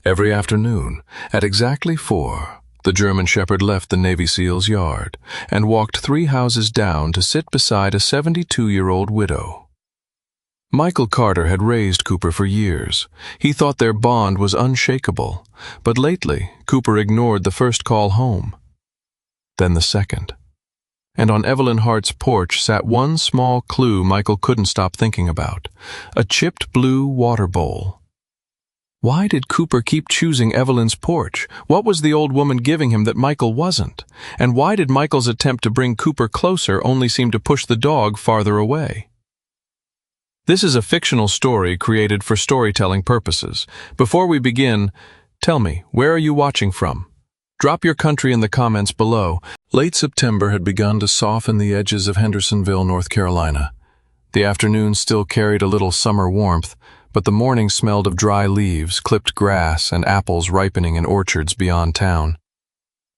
Every afternoon, at exactly 4, the German Shepherd left the Navy SEAL's yard and walked 3 houses down to sit beside a 72-year-old widow. Michael Carter had raised Cooper for years. He thought their bond was unshakable, but lately Cooper ignored the first call home. Then the second. And on Evelyn Hart's porch sat one small clue Michael couldn't stop thinking about: a chipped blue water bowl. Why did Cooper keep choosing Evelyn's porch? What was the old woman giving him that Michael wasn't? And why did Michael's attempt to bring Cooper closer only seem to push the dog farther away? This is a fictional story created for storytelling purposes. Before we begin, tell me, where are you watching from? Drop your country in the comments below. Late September had begun to soften the edges of Hendersonville, North Carolina. The afternoon still carried a little summer warmth, but the morning smelled of dry leaves, clipped grass, and apples ripening in orchards beyond town.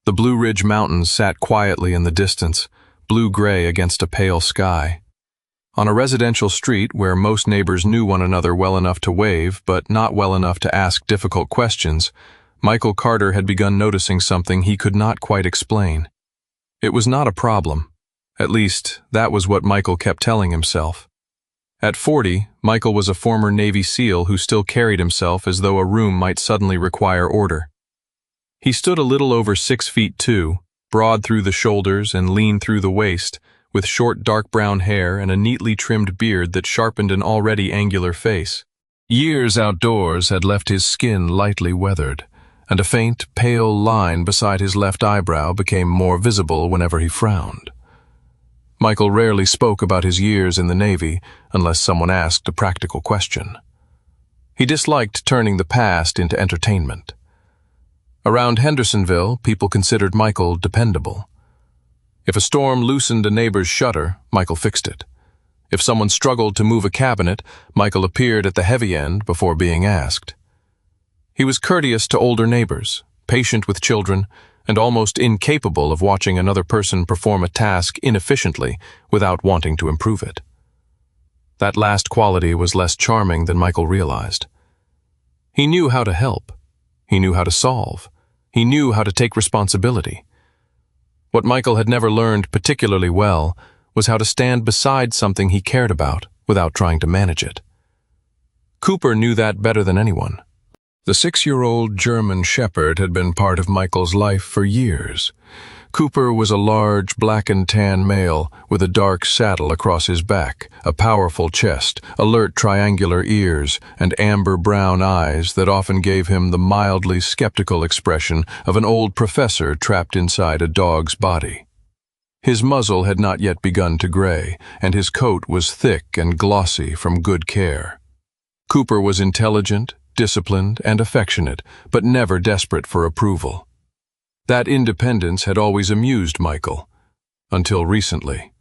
The Blue Ridge Mountains sat quietly in the distance, blue-gray against a pale sky. On a residential street where most neighbors knew one another well enough to wave, but not well enough to ask difficult questions, Michael Carter had begun noticing something he could not quite explain. It was not a problem. At least, that was what Michael kept telling himself. At 40, Michael was a former Navy SEAL who still carried himself as though a room might suddenly require order. He stood a little over 6 feet 2, broad through the shoulders and lean through the waist, with short dark brown hair and a neatly trimmed beard that sharpened an already angular face. Years outdoors had left his skin lightly weathered, and a faint, pale line beside his left eyebrow became more visible whenever he frowned. Michael rarely spoke about his years in the Navy unless someone asked a practical question. He disliked turning the past into entertainment. Around Hendersonville, people considered Michael dependable. If a storm loosened a neighbor's shutter, Michael fixed it. If someone struggled to move a cabinet, Michael appeared at the heavy end before being asked. He was courteous to older neighbors, patient with children, and almost incapable of watching another person perform a task inefficiently without wanting to improve it. That last quality was less charming than Michael realized. He knew how to help. He knew how to solve. He knew how to take responsibility. What Michael had never learned particularly well was how to stand beside something he cared about without trying to manage it. Cooper knew that better than anyone. The 6-year-old German Shepherd had been part of Michael's life for years. Cooper was a large, black and tan male with a dark saddle across his back, a powerful chest, alert triangular ears, and amber-brown eyes that often gave him the mildly skeptical expression of an old professor trapped inside a dog's body. His muzzle had not yet begun to gray, and his coat was thick and glossy from good care. Cooper was intelligent, disciplined, and affectionate, but never desperate for approval. That independence had always amused Michael, until recently.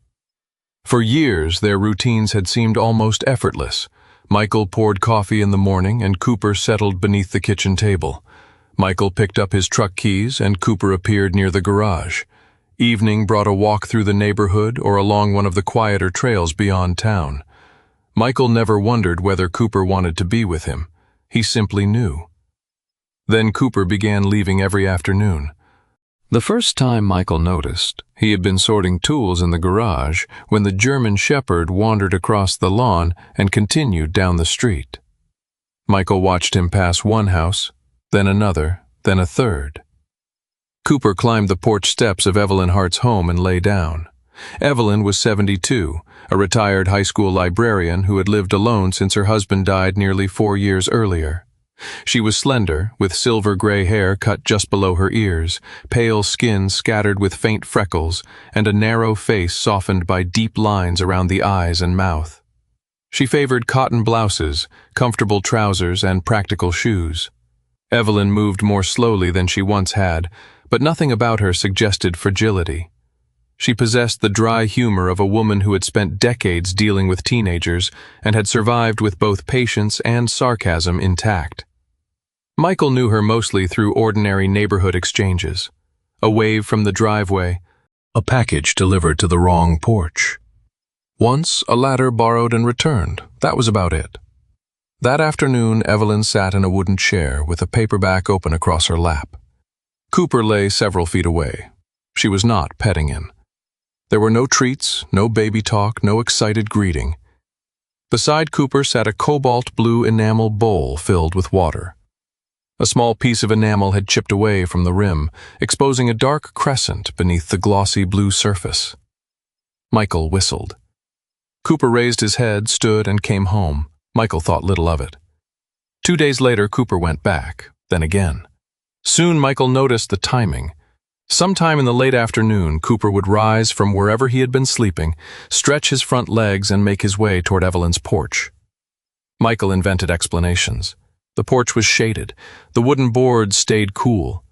For years, their routines had seemed almost effortless. Michael poured coffee in the morning, and Cooper settled beneath the kitchen table. Michael picked up his truck keys, and Cooper appeared near the garage. Evening brought a walk through the neighborhood or along one of the quieter trails beyond town. Michael never wondered whether Cooper wanted to be with him. He simply knew. Then Cooper began leaving every afternoon. The first time Michael noticed, he had been sorting tools in the garage when the German Shepherd wandered across the lawn and continued down the street. Michael watched him pass one house, then another, then a third. Cooper climbed the porch steps of Evelyn Hart's home and lay down. Evelyn was 72, a retired high school librarian who had lived alone since her husband died nearly 4 years earlier. She was slender, with silver-gray hair cut just below her ears, pale skin scattered with faint freckles, and a narrow face softened by deep lines around the eyes and mouth. She favored cotton blouses, comfortable trousers, and practical shoes. Evelyn moved more slowly than she once had, but nothing about her suggested fragility. She possessed the dry humor of a woman who had spent decades dealing with teenagers and had survived with both patience and sarcasm intact. Michael knew her mostly through ordinary neighborhood exchanges. A wave from the driveway, a package delivered to the wrong porch. Once, a ladder borrowed and returned. That was about it. That afternoon, Evelyn sat in a wooden chair with a paperback open across her lap. Cooper lay several feet away. She was not petting him. There were no treats, no baby talk, no excited greeting. Beside Cooper sat a cobalt blue enamel bowl filled with water. A small piece of enamel had chipped away from the rim, exposing a dark crescent beneath the glossy blue surface. Michael whistled. Cooper raised his head, stood, and came home. Michael thought little of it. 2 days later, Cooper went back, then again. Soon Michael noticed the timing. Sometime in the late afternoon, Cooper would rise from wherever he had been sleeping, stretch his front legs, and make his way toward Evelyn's porch. Michael invented explanations. The porch was shaded. The wooden boards stayed cool.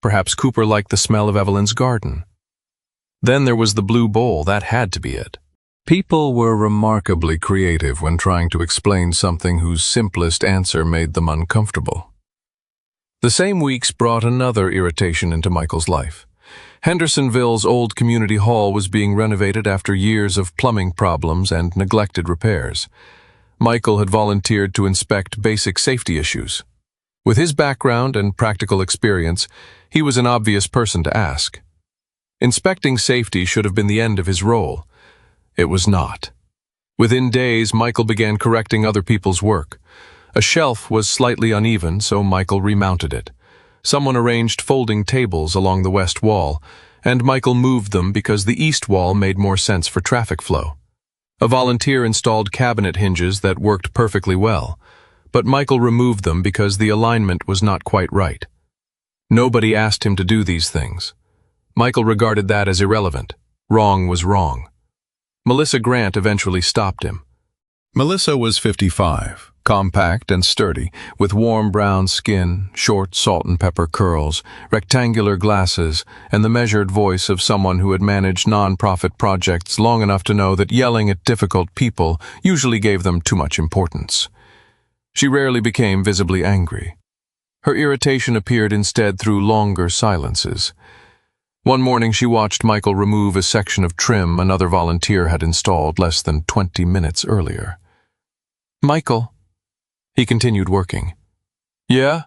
Perhaps Cooper liked the smell of Evelyn's garden. Then there was the blue bowl. That had to be it. People were remarkably creative when trying to explain something whose simplest answer made them uncomfortable. The same weeks brought another irritation into Michael's life. Hendersonville's old community hall was being renovated after years of plumbing problems and neglected repairs. Michael had volunteered to inspect basic safety issues. With his background and practical experience, he was an obvious person to ask. Inspecting safety should have been the end of his role. It was not. Within days, Michael began correcting other people's work. A shelf was slightly uneven, so Michael remounted it. Someone arranged folding tables along the west wall, and Michael moved them because the east wall made more sense for traffic flow. A volunteer installed cabinet hinges that worked perfectly well, but Michael removed them because the alignment was not quite right. Nobody asked him to do these things. Michael regarded that as irrelevant. Wrong was wrong. Melissa Grant eventually stopped him. Melissa was 55, compact and sturdy, with warm brown skin, short salt and pepper curls, rectangular glasses, and the measured voice of someone who had managed non-profit projects long enough to know that yelling at difficult people usually gave them too much importance. She rarely became visibly angry. Her irritation appeared instead through longer silences. One morning she watched Michael remove a section of trim another volunteer had installed less than 20 minutes earlier. "Michael," he continued working. "Yeah?"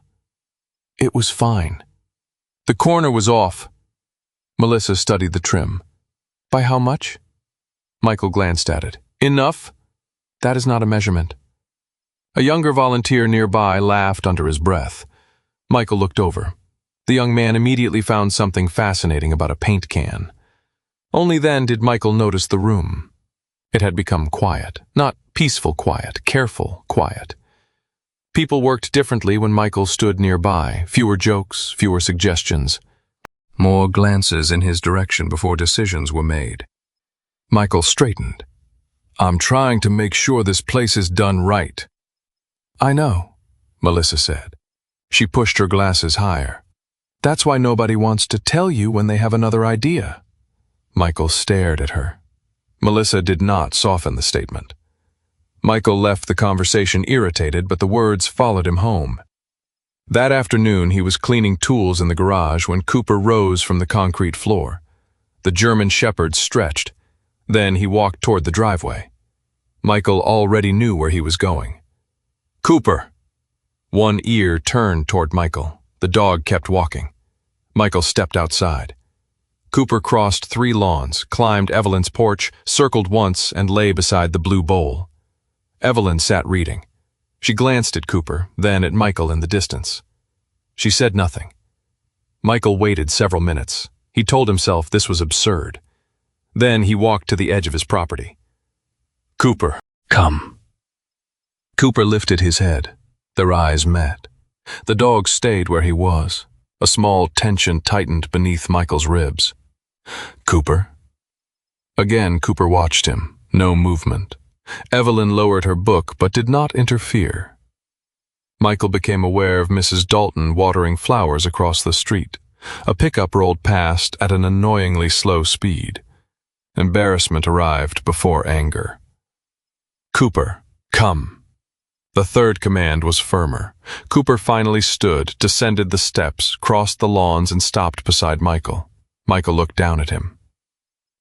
"It was fine. The corner was off." Melissa studied the trim. "By how much?" Michael glanced at it. "Enough?" "That is not a measurement." A younger volunteer nearby laughed under his breath. Michael looked over. The young man immediately found something fascinating about a paint can. Only then did Michael notice the room. It had become quiet, not peaceful quiet, careful quiet. People worked differently when Michael stood nearby, fewer jokes, fewer suggestions. More glances in his direction before decisions were made. Michael straightened. "I'm trying to make sure this place is done right." "I know," Melissa said. She pushed her glasses higher. "That's why nobody wants to tell you when they have another idea." Michael stared at her. Melissa did not soften the statement. Michael left the conversation irritated, but the words followed him home. That afternoon, he was cleaning tools in the garage when Cooper rose from the concrete floor. The German Shepherd stretched. Then he walked toward the driveway. Michael already knew where he was going. "Cooper!" One ear turned toward Michael. The dog kept walking. Michael stepped outside. Cooper crossed 3 lawns, climbed Evelyn's porch, circled once, and lay beside the blue bowl. Evelyn sat reading. She glanced at Cooper, then at Michael in the distance. She said nothing. Michael waited several minutes. He told himself this was absurd. Then he walked to the edge of his property. "Cooper, come." Cooper lifted his head. Their eyes met. The dog stayed where he was. A small tension tightened beneath Michael's ribs. "Cooper?" Again, Cooper watched him. No movement. Evelyn lowered her book but did not interfere. Michael became aware of Mrs. Dalton watering flowers across the street. A pickup rolled past at an annoyingly slow speed. Embarrassment arrived before anger. "Cooper, come." The third command was firmer. Cooper finally stood, descended the steps, crossed the lawns, and stopped beside Michael. Michael looked down at him.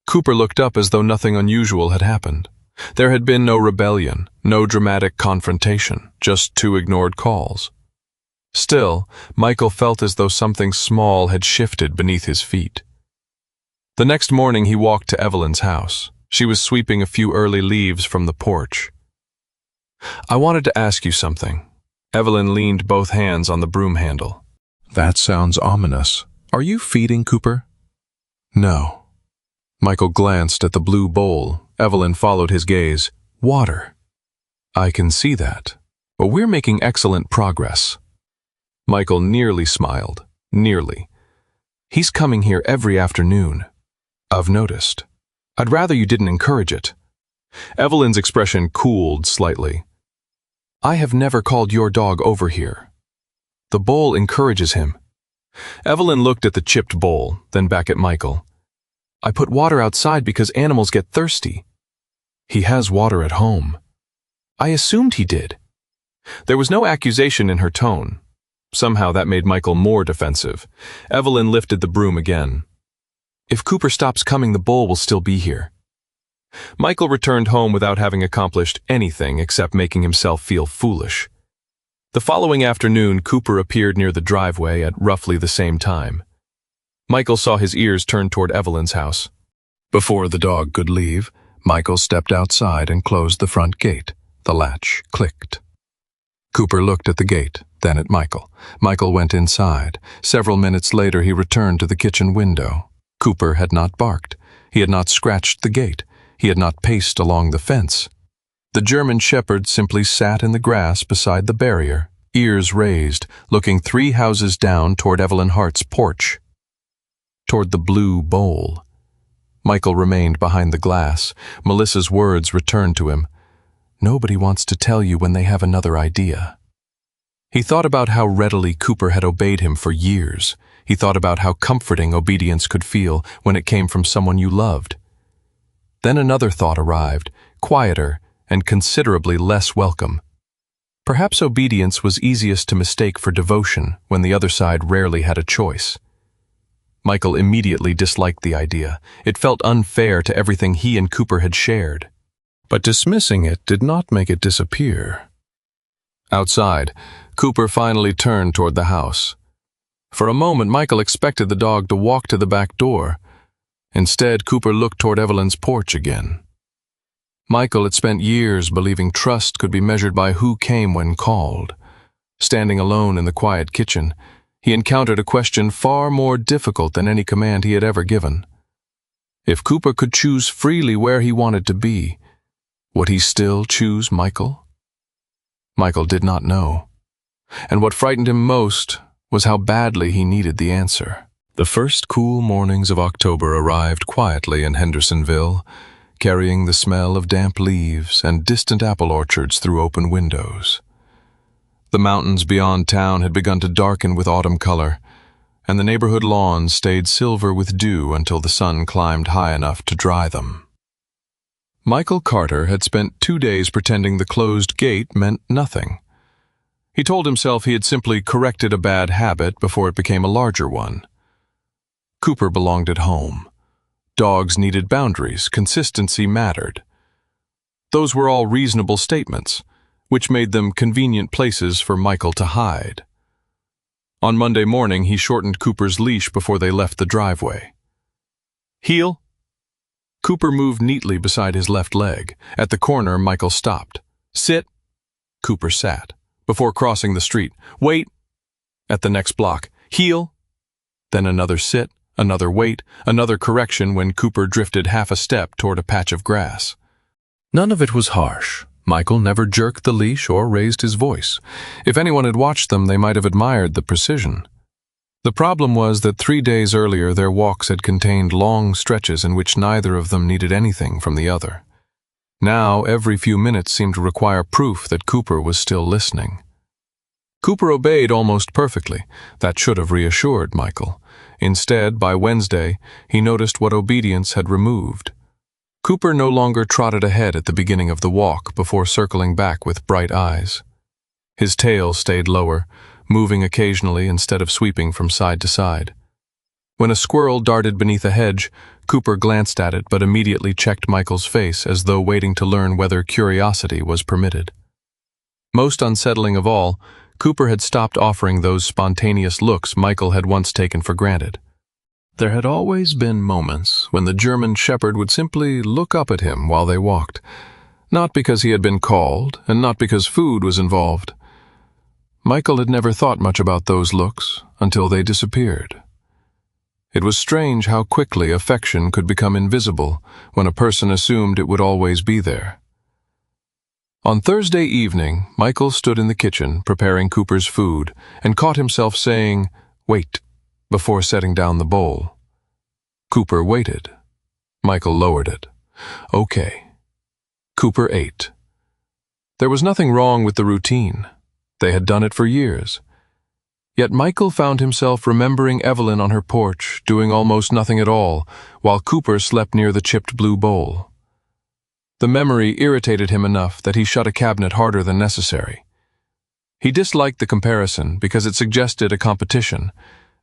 Cooper looked up as though nothing unusual had happened. There had been no rebellion, no dramatic confrontation, just two ignored calls. Still, Michael felt as though something small had shifted beneath his feet. The next morning he walked to Evelyn's house. She was sweeping a few early leaves from the porch. "I wanted to ask you something." Evelyn leaned both hands on the broom handle. "That sounds ominous. Are you feeding Cooper?" "No." Michael glanced at the blue bowl. Evelyn followed his gaze. "Water." "I can see that. But we're making excellent progress." Michael nearly smiled. Nearly. "He's coming here every afternoon." "I've noticed. I'd rather you didn't encourage it." Evelyn's expression cooled slightly. "I have never called your dog over here. The bowl encourages him." Evelyn looked at the chipped bowl, then back at Michael. "I put water outside because animals get thirsty." "He has water at home." "I assumed he did." There was no accusation in her tone. Somehow that made Michael more defensive. Evelyn lifted the broom again. "If Cooper stops coming, the bowl will still be here." Michael returned home without having accomplished anything except making himself feel foolish. The following afternoon, Cooper appeared near the driveway at roughly the same time. Michael saw his ears turn toward Evelyn's house. Before the dog could leave, Michael stepped outside and closed the front gate. The latch clicked. Cooper looked at the gate, then at Michael. Michael went inside. Several minutes later, he returned to the kitchen window. Cooper had not barked. He had not scratched the gate. He had not paced along the fence. The German shepherd simply sat in the grass beside the barrier, ears raised, looking 3 houses down toward Evelyn Hart's porch, toward the blue bowl. Michael remained behind the glass. Melissa's words returned to him. "Nobody wants to tell you when they have another idea." He thought about how readily Cooper had obeyed him for years. He thought about how comforting obedience could feel when it came from someone you loved. Then another thought arrived, quieter and considerably less welcome. Perhaps obedience was easiest to mistake for devotion when the other side rarely had a choice. Michael immediately disliked the idea. It felt unfair to everything he and Cooper had shared. But dismissing it did not make it disappear. Outside, Cooper finally turned toward the house. For a moment, Michael expected the dog to walk to the back door. Instead, Cooper looked toward Evelyn's porch again. Michael had spent years believing trust could be measured by who came when called. Standing alone in the quiet kitchen, he encountered a question far more difficult than any command he had ever given. If Cooper could choose freely where he wanted to be, would he still choose Michael? Michael did not know. And what frightened him most was how badly he needed the answer. The first cool mornings of October arrived quietly in Hendersonville, carrying the smell of damp leaves and distant apple orchards through open windows. The mountains beyond town had begun to darken with autumn color, and the neighborhood lawns stayed silver with dew until the sun climbed high enough to dry them. Michael Carter had spent 2 days pretending the closed gate meant nothing. He told himself he had simply corrected a bad habit before it became a larger one. Cooper belonged at home. Dogs needed boundaries. Consistency mattered. Those were all reasonable statements, which made them convenient places for Michael to hide. On Monday morning, he shortened Cooper's leash before they left the driveway. "Heel." Cooper moved neatly beside his left leg. At the corner, Michael stopped. "Sit." Cooper sat. Before crossing the street, "Wait." At the next block, "Heel." Then another sit, another wait, another correction when Cooper drifted half a step toward a patch of grass. None of it was harsh. Michael never jerked the leash or raised his voice. If anyone had watched them, they might have admired the precision. The problem was that 3 days earlier their walks had contained long stretches in which neither of them needed anything from the other. Now, every few minutes seemed to require proof that Cooper was still listening. Cooper obeyed almost perfectly. That should have reassured Michael. Instead, by Wednesday, he noticed what obedience had removed. Cooper no longer trotted ahead at the beginning of the walk before circling back with bright eyes. His tail stayed lower, moving occasionally instead of sweeping from side to side. When a squirrel darted beneath a hedge, Cooper glanced at it but immediately checked Michael's face as though waiting to learn whether curiosity was permitted. Most unsettling of all, Cooper had stopped offering those spontaneous looks Michael had once taken for granted. There had always been moments when the German Shepherd would simply look up at him while they walked, not because he had been called and not because food was involved. Michael had never thought much about those looks until they disappeared. It was strange how quickly affection could become invisible when a person assumed it would always be there. On Thursday evening, Michael stood in the kitchen preparing Cooper's food and caught himself saying, "Wait," before setting down the bowl. Cooper waited. Michael lowered it. "Okay." Cooper ate. There was nothing wrong with the routine. They had done it for years. Yet Michael found himself remembering Evelyn on her porch, doing almost nothing at all, while Cooper slept near the chipped blue bowl. The memory irritated him enough that he shut a cabinet harder than necessary. He disliked the comparison because it suggested a competition,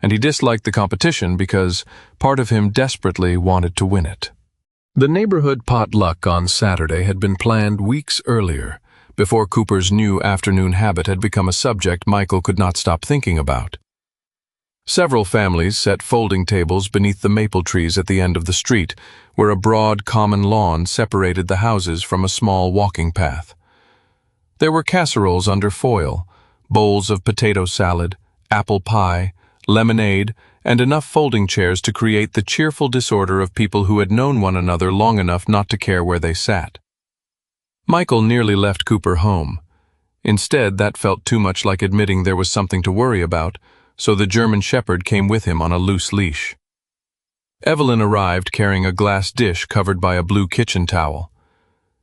and he disliked the competition because part of him desperately wanted to win it. The neighborhood potluck on Saturday had been planned weeks earlier, before Cooper's new afternoon habit had become a subject Michael could not stop thinking about. Several families set folding tables beneath the maple trees at the end of the street, where a broad common lawn separated the houses from a small walking path. There were casseroles under foil, bowls of potato salad, apple pie, lemonade, and enough folding chairs to create the cheerful disorder of people who had known one another long enough not to care where they sat. Michael nearly left Cooper home. Instead, that felt too much like admitting there was something to worry about, so the German Shepherd came with him on a loose leash. Evelyn arrived carrying a glass dish covered by a blue kitchen towel.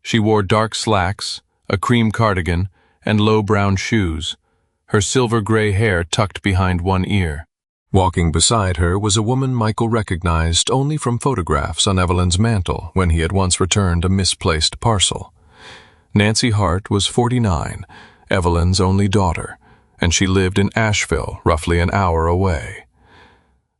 She wore dark slacks, a cream cardigan, and low brown shoes, her silver-gray hair tucked behind one ear. Walking beside her was a woman Michael recognized only from photographs on Evelyn's mantel when he had once returned a misplaced parcel. Nancy Hart was 49, Evelyn's only daughter, and she lived in Asheville, roughly an hour away.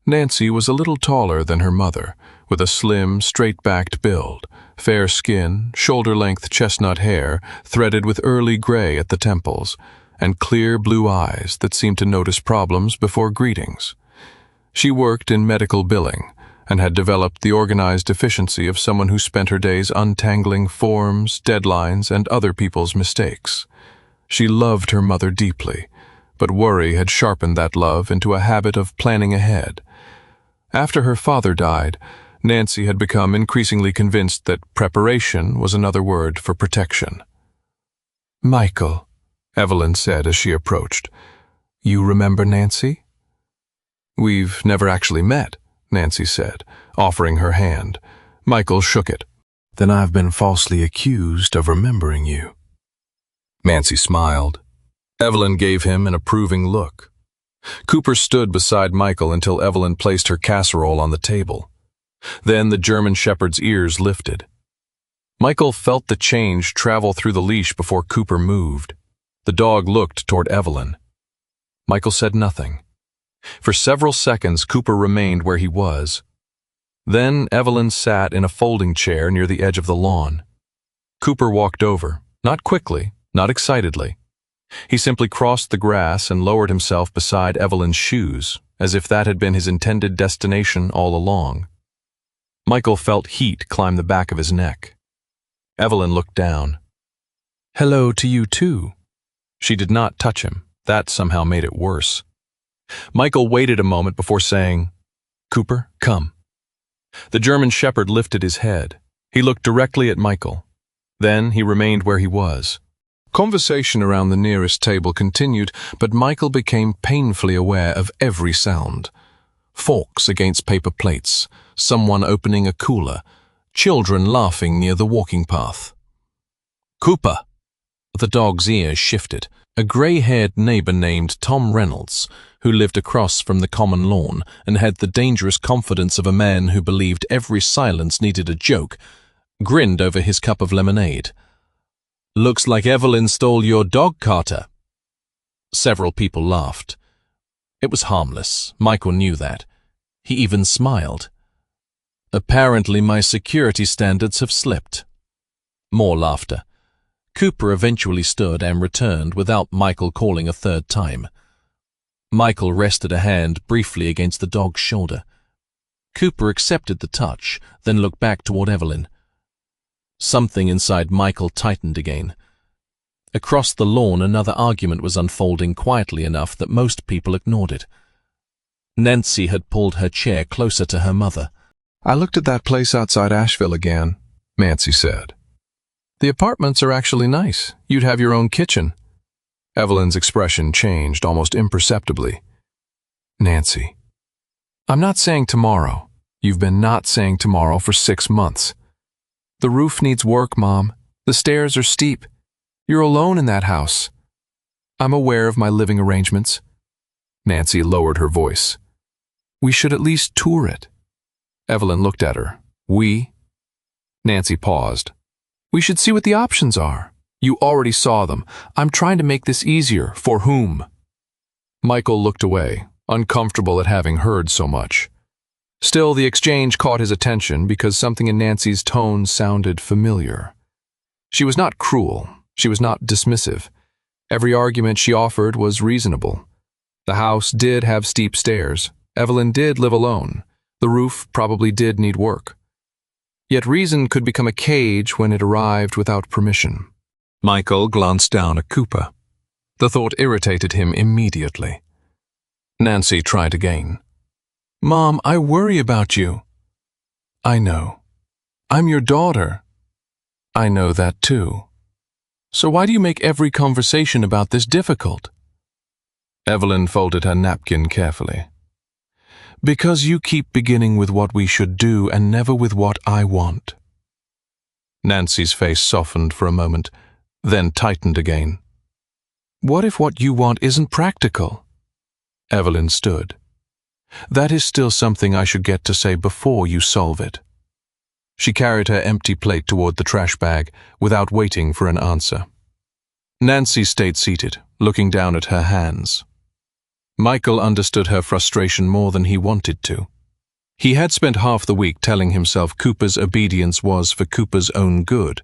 Nancy was a little taller than her mother, with a slim, straight-backed build, fair skin, shoulder-length chestnut hair threaded with early gray at the temples, and clear blue eyes that seemed to notice problems before greetings. She worked in medical billing, and had developed the organized efficiency of someone who spent her days untangling forms, deadlines, and other people's mistakes. She loved her mother deeply, but worry had sharpened that love into a habit of planning ahead. After her father died, Nancy had become increasingly convinced that preparation was another word for protection. "Michael," Evelyn said as she approached, "you remember Nancy?" "We've never actually met," Nancy said, offering her hand. Michael shook it. "Then I've been falsely accused of remembering you." Nancy smiled. Evelyn gave him an approving look. Cooper stood beside Michael until Evelyn placed her casserole on the table. Then the German Shepherd's ears lifted. Michael felt the change travel through the leash before Cooper moved. The dog looked toward Evelyn. Michael said nothing. For several seconds, Cooper remained where he was. Then Evelyn sat in a folding chair near the edge of the lawn. Cooper walked over, not quickly, not excitedly. He simply crossed the grass and lowered himself beside Evelyn's shoes, as if that had been his intended destination all along. Michael felt heat climb the back of his neck. Evelyn looked down. "Hello to you too." She did not touch him. That somehow made it worse. Michael waited a moment before saying, "Cooper, come." The German Shepherd lifted his head. He looked directly at Michael. Then he remained where he was. Conversation around the nearest table continued, but Michael became painfully aware of every sound. Forks against paper plates, someone opening a cooler, children laughing near the walking path. "Cooper!" The dog's ears shifted. A grey-haired neighbor named Tom Reynolds, who lived across from the common lawn and had the dangerous confidence of a man who believed every silence needed a joke, grinned over his cup of lemonade. "Looks like Evelyn stole your dog, Carter." Several people laughed. It was harmless. Michael knew that. He even smiled. Apparently my security standards have slipped. More laughter. Cooper eventually stood and returned without Michael calling a third time. Michael rested a hand briefly against the dog's shoulder. Cooper accepted the touch, then looked back toward Evelyn. Something inside Michael tightened again. Across the lawn, another argument was unfolding quietly enough that most people ignored it. Nancy had pulled her chair closer to her mother. "I looked at that place outside Asheville again," Nancy said. "The apartments are actually nice. You'd have your own kitchen." Evelyn's expression changed almost imperceptibly. "Nancy, I'm not saying tomorrow. You've been not saying tomorrow for 6 months. The roof needs work, Mom. The stairs are steep. You're alone in that house. I'm aware of my living arrangements." Nancy lowered her voice. "We should at least tour it." Evelyn looked at her. "We?" Nancy paused. "We should see what the options are. You already saw them. I'm trying to make this easier. For whom?" Michael looked away, uncomfortable at having heard so much. Still, the exchange caught his attention because something in Nancy's tone sounded familiar. She was not cruel. She was not dismissive. Every argument she offered was reasonable. The house did have steep stairs. Evelyn did live alone. The roof probably did need work. Yet reason could become a cage when it arrived without permission. Michael glanced down at Cooper. The thought irritated him immediately. Nancy tried again. "Mom, I worry about you." "I know. I'm your daughter." "I know that too. So why do you make every conversation about this difficult?" Evelyn folded her napkin carefully. "Because you keep beginning with what we should do and never with what I want." Nancy's face softened for a moment, then tightened again. "What if what you want isn't practical?" Evelyn stood. "That is still something I should get to say before you solve it." She carried her empty plate toward the trash bag without waiting for an answer. Nancy stayed seated, looking down at her hands. Michael understood her frustration more than he wanted to. He had spent half the week telling himself Cooper's obedience was for Cooper's own good.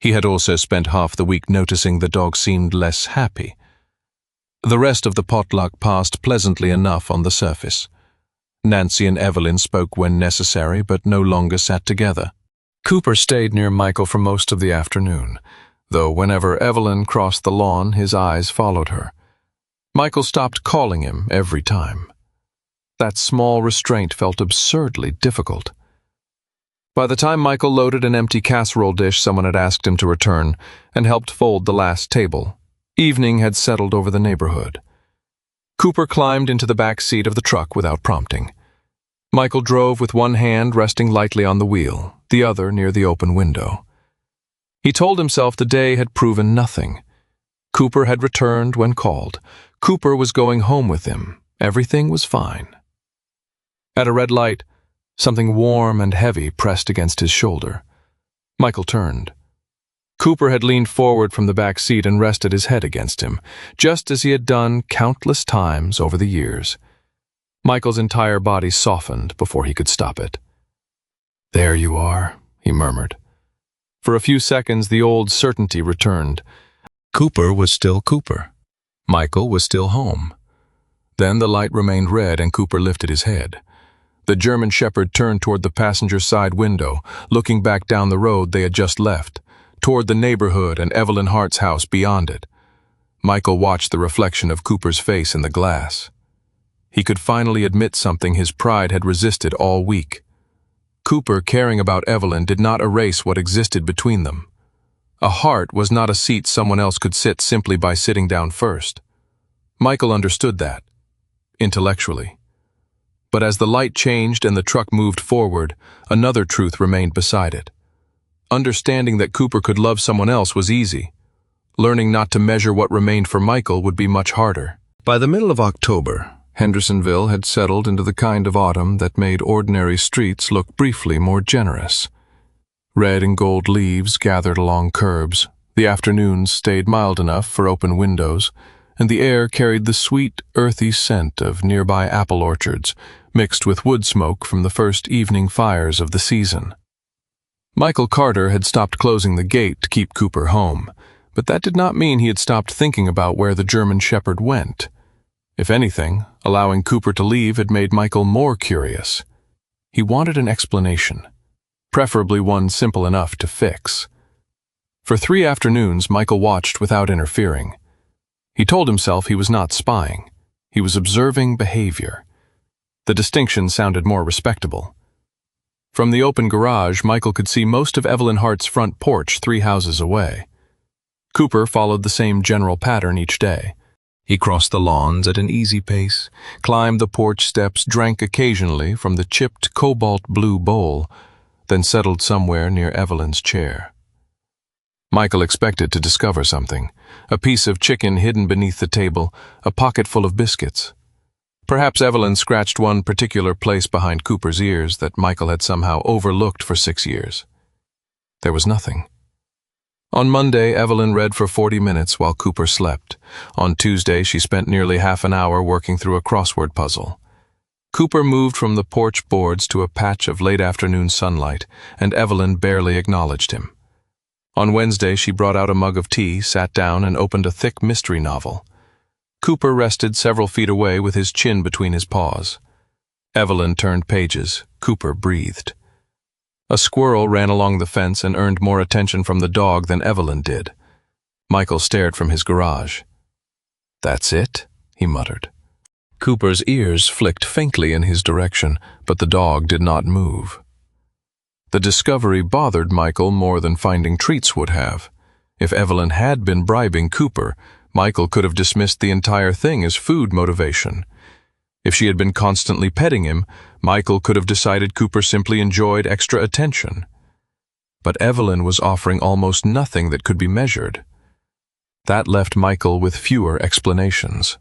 He had also spent half the week noticing the dog seemed less happy. The rest of the potluck passed pleasantly enough on the surface. Nancy and Evelyn spoke when necessary, but no longer sat together. Cooper stayed near Michael for most of the afternoon, though whenever Evelyn crossed the lawn, his eyes followed her. Michael stopped calling him every time. That small restraint felt absurdly difficult. By the time Michael loaded an empty casserole dish someone had asked him to return and helped fold the last table, evening had settled over the neighborhood. Cooper climbed into the back seat of the truck without prompting. Michael drove with one hand resting lightly on the wheel, the other near the open window. He told himself the day had proven nothing. Cooper had returned when called. Cooper was going home with him. Everything was fine. At a red light, something warm and heavy pressed against his shoulder. Michael turned. Cooper had leaned forward from the back seat and rested his head against him, just as he had done countless times over the years. Michael's entire body softened before he could stop it. "There you are," he murmured. For a few seconds, the old certainty returned. Cooper was still Cooper. Michael was still home. Then the light remained red and Cooper lifted his head. The German Shepherd turned toward the passenger side window, looking back down the road they had just left, toward the neighborhood and Evelyn Hart's house beyond it. Michael watched the reflection of Cooper's face in the glass. He could finally admit something his pride had resisted all week. Cooper caring about Evelyn did not erase what existed between them. A heart was not a seat someone else could sit simply by sitting down first. Michael understood that, intellectually. But as the light changed and the truck moved forward, another truth remained beside it. Understanding that Cooper could love someone else was easy. Learning not to measure what remained for Michael would be much harder. By the middle of October, Hendersonville had settled into the kind of autumn that made ordinary streets look briefly more generous. Red and gold leaves gathered along curbs, the afternoons stayed mild enough for open windows, and the air carried the sweet, earthy scent of nearby apple orchards, mixed with wood smoke from the first evening fires of the season. Michael Carter had stopped closing the gate to keep Cooper home, but that did not mean he had stopped thinking about where the German Shepherd went. If anything, allowing Cooper to leave had made Michael more curious. He wanted an explanation, preferably one simple enough to fix. For 3 afternoons, Michael watched without interfering. He told himself he was not spying. He was observing behavior. The distinction sounded more respectable. From the open garage, Michael could see most of Evelyn Hart's front porch 3 houses away. Cooper followed the same general pattern each day. He crossed the lawns at an easy pace, climbed the porch steps, drank occasionally from the chipped cobalt blue bowl, then settled somewhere near Evelyn's chair. Michael expected to discover something: a piece of chicken hidden beneath the table, a pocket full of biscuits. Perhaps Evelyn scratched one particular place behind Cooper's ears that Michael had somehow overlooked for 6 years. There was nothing. On Monday, Evelyn read for 40 minutes while Cooper slept. On Tuesday, she spent nearly half an hour working through a crossword puzzle. Cooper moved from the porch boards to a patch of late-afternoon sunlight, and Evelyn barely acknowledged him. On Wednesday, she brought out a mug of tea, sat down, and opened a thick mystery novel. Cooper rested several feet away with his chin between his paws. Evelyn turned pages. Cooper breathed. A squirrel ran along the fence and earned more attention from the dog than Evelyn did. Michael stared from his garage. "That's it?" he muttered. Cooper's ears flicked faintly in his direction, but the dog did not move. The discovery bothered Michael more than finding treats would have. If Evelyn had been bribing Cooper, Michael could have dismissed the entire thing as food motivation. If she had been constantly petting him, Michael could have decided Cooper simply enjoyed extra attention. But Evelyn was offering almost nothing that could be measured. That left Michael with fewer explanations.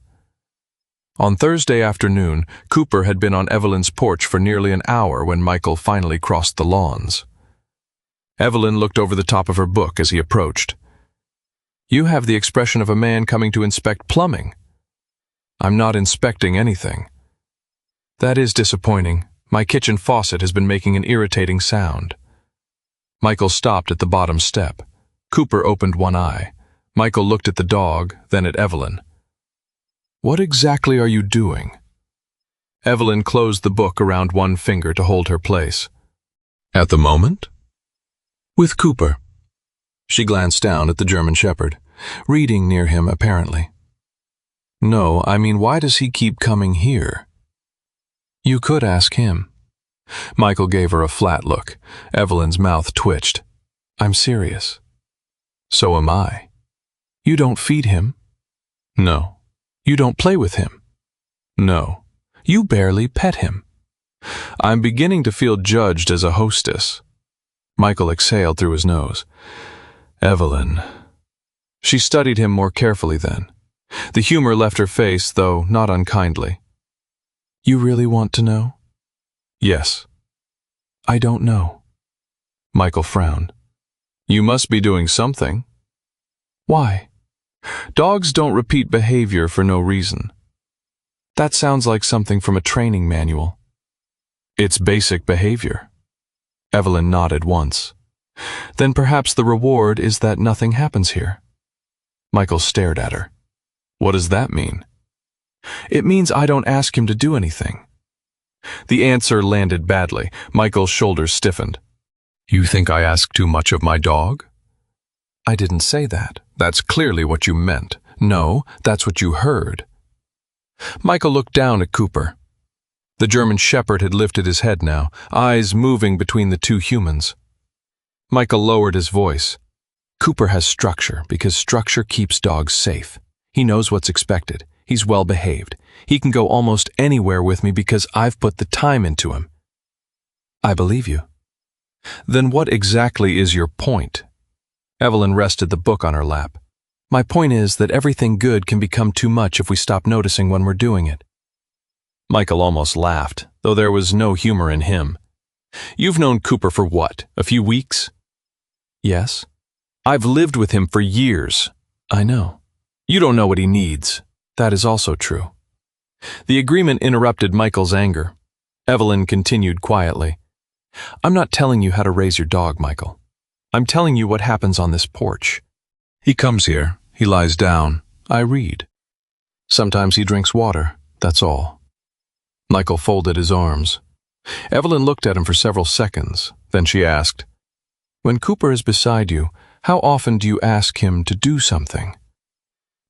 On Thursday afternoon, Cooper had been on Evelyn's porch for nearly an hour when Michael finally crossed the lawns. Evelyn looked over the top of her book as he approached. "You have the expression of a man coming to inspect plumbing." "I'm not inspecting anything." "That is disappointing. My kitchen faucet has been making an irritating sound." Michael stopped at the bottom step. Cooper opened one eye. Michael looked at the dog, then at Evelyn. "What exactly are you doing?" Evelyn closed the book around one finger to hold her place. "At the moment?" "With Cooper." She glanced down at the German Shepherd, reading near him apparently. "No, I mean, why does he keep coming here?" "You could ask him." Michael gave her a flat look. Evelyn's mouth twitched. "I'm serious." "So am I." "You don't feed him?" "No." "You don't play with him?" "No." "You barely pet him." "I'm beginning to feel judged as a hostess." Michael exhaled through his nose. "Evelyn." She studied him more carefully then. The humor left her face, though not unkindly. "You really want to know?" "Yes." "I don't know." Michael frowned. "You must be doing something." "Why?" "Dogs don't repeat behavior for no reason." "That sounds like something from a training manual." "It's basic behavior." Evelyn nodded once. "Then perhaps the reward is that nothing happens here." Michael stared at her. "What does that mean?" "It means I don't ask him to do anything." The answer landed badly. Michael's shoulders stiffened. "You think I ask too much of my dog?" "I didn't say that." "That's clearly what you meant." "No, that's what you heard." Michael looked down at Cooper. The German Shepherd had lifted his head now, eyes moving between the two humans. Michael lowered his voice. "Cooper has structure because structure keeps dogs safe. He knows what's expected. He's well behaved. He can go almost anywhere with me because I've put the time into him." "I believe you." "Then what exactly is your point?" Evelyn rested the book on her lap. "My point is that everything good can become too much if we stop noticing when we're doing it." Michael almost laughed, though there was no humor in him. "You've known Cooper for what, a few weeks?" "Yes." "I've lived with him for years." "I know." "You don't know what he needs." That is also true. The agreement interrupted Michael's anger. Evelyn continued quietly. I'm not telling you how to raise your dog, Michael. I'm telling you what happens on this porch. He comes here, he lies down, I read. Sometimes he drinks water, that's all. Michael folded his arms. Evelyn looked at him for several seconds, then she asked, When Cooper is beside you, how often do you ask him to do something?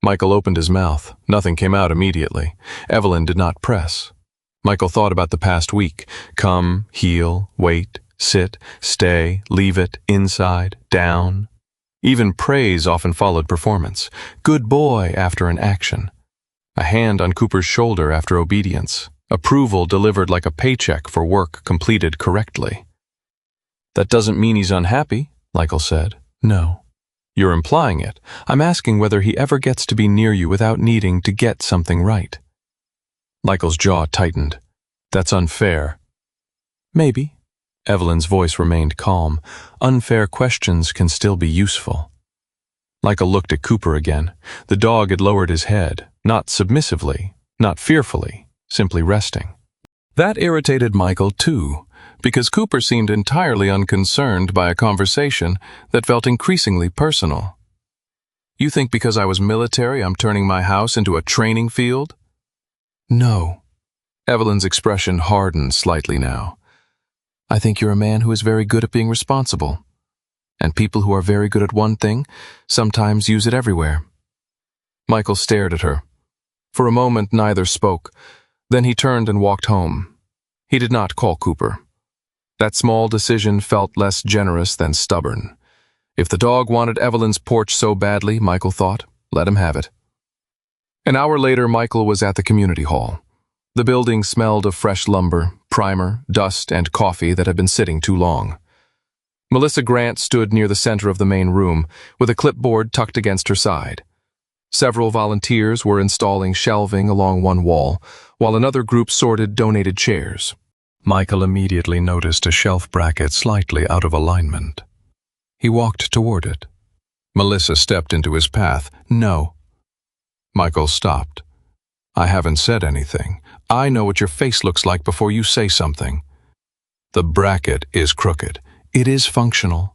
Michael opened his mouth. Nothing came out immediately. Evelyn did not press. Michael thought about the past week. Come, heel, wait, sit, stay, leave it, inside, down. Even praise often followed performance. Good boy after an action. A hand on Cooper's shoulder after obedience. Approval delivered like a paycheck for work completed correctly. That doesn't mean he's unhappy, Michael said. No. You're implying it. I'm asking whether he ever gets to be near you without needing to get something right. Michael's jaw tightened. That's unfair. Maybe. Evelyn's voice remained calm. Unfair questions can still be useful. Michael looked at Cooper again. The dog had lowered his head, not submissively, not fearfully, simply resting. That irritated Michael too, because Cooper seemed entirely unconcerned by a conversation that felt increasingly personal. You think because I was military I'm turning my house into a training field? No. Evelyn's expression hardened slightly now. I think you're a man who is very good at being responsible. And people who are very good at one thing sometimes use it everywhere. Michael stared at her. For a moment neither spoke. Then he turned and walked home. He did not call Cooper. That small decision felt less generous than stubborn. If the dog wanted Evelyn's porch so badly, Michael thought, let him have it. An hour later, Michael was at the community hall. The building smelled of fresh lumber, primer, dust, and coffee that had been sitting too long. Melissa Grant stood near the center of the main room, with a clipboard tucked against her side. Several volunteers were installing shelving along one wall, while another group sorted donated chairs. Michael immediately noticed a shelf bracket slightly out of alignment. He walked toward it. Melissa stepped into his path. No. Michael stopped. I haven't said anything. I know what your face looks like before you say something. The bracket is crooked. It is functional.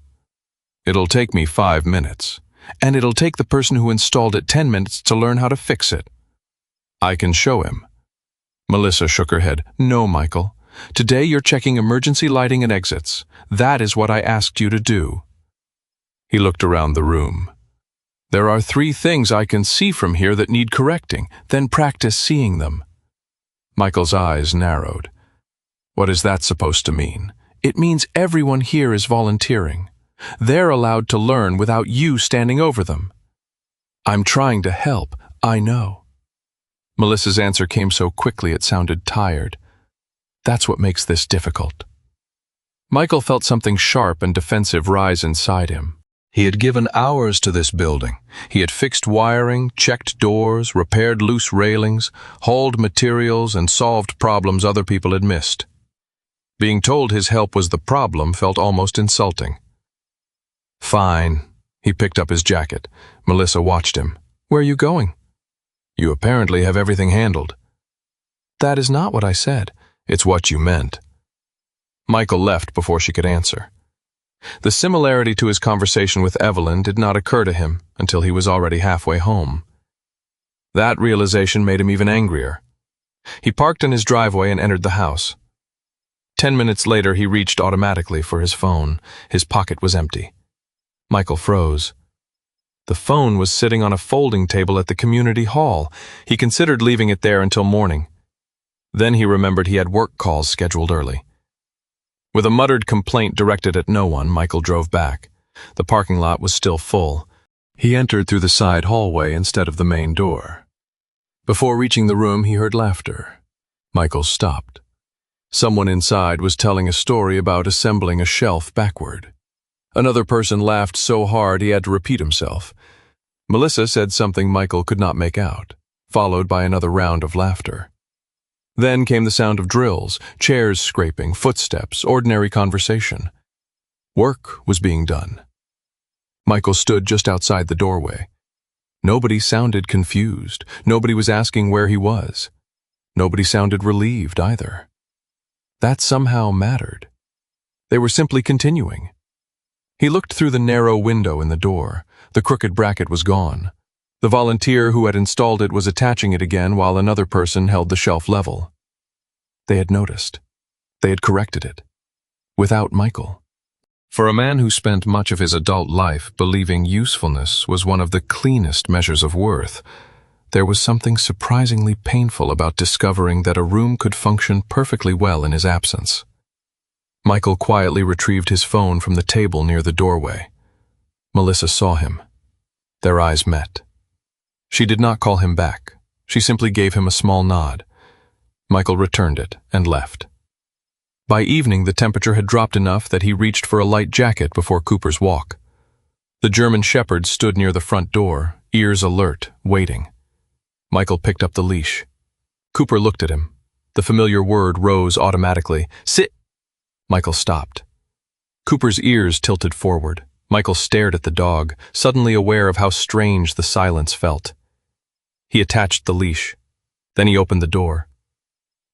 It'll take me 5 minutes, and it'll take the person who installed it 10 minutes to learn how to fix it. I can show him. Melissa shook her head. No, Michael. Today you're checking emergency lighting and exits. That is what I asked you to do. He looked around the room. There are 3 things I can see from here that need correcting, then practice seeing them. Michael's eyes narrowed. What is that supposed to mean? It means everyone here is volunteering. They're allowed to learn without you standing over them. I'm trying to help, I know. Melissa's answer came so quickly it sounded tired. That's what makes this difficult. Michael felt something sharp and defensive rise inside him. He had given hours to this building. He had fixed wiring, checked doors, repaired loose railings, hauled materials, and solved problems other people had missed. Being told his help was the problem felt almost insulting. Fine. He picked up his jacket. Melissa watched him. Where are you going? You apparently have everything handled. That is not what I said. It's what you meant. Michael left before she could answer. The similarity to his conversation with Evelyn did not occur to him until he was already halfway home. That realization made him even angrier. He parked in his driveway and entered the house. 10 minutes later, he reached automatically for his phone. His pocket was empty. Michael froze. The phone was sitting on a folding table at the community hall. He considered leaving it there until morning. Then he remembered he had work calls scheduled early. With a muttered complaint directed at no one, Michael drove back. The parking lot was still full. He entered through the side hallway instead of the main door. Before reaching the room, he heard laughter. Michael stopped. Someone inside was telling a story about assembling a shelf backward. Another person laughed so hard he had to repeat himself. Melissa said something Michael could not make out, followed by another round of laughter. Then came the sound of drills, chairs scraping, footsteps, ordinary conversation. Work was being done. Michael stood just outside the doorway. Nobody sounded confused. Nobody was asking where he was. Nobody sounded relieved either. That somehow mattered. They were simply continuing. He looked through the narrow window in the door. The crooked bracket was gone. The volunteer who had installed it was attaching it again while another person held the shelf level. They had noticed. They had corrected it. Without Michael. For a man who spent much of his adult life believing usefulness was one of the cleanest measures of worth, there was something surprisingly painful about discovering that a room could function perfectly well in his absence. Michael quietly retrieved his phone from the table near the doorway. Melissa saw him. Their eyes met. She did not call him back. She simply gave him a small nod. Michael returned it and left. By evening, the temperature had dropped enough that he reached for a light jacket before Cooper's walk. The German Shepherd stood near the front door, ears alert, waiting. Michael picked up the leash. Cooper looked at him. The familiar word rose automatically. "Sit!" Michael stopped. Cooper's ears tilted forward. Michael stared at the dog, suddenly aware of how strange the silence felt. He attached the leash. Then he opened the door.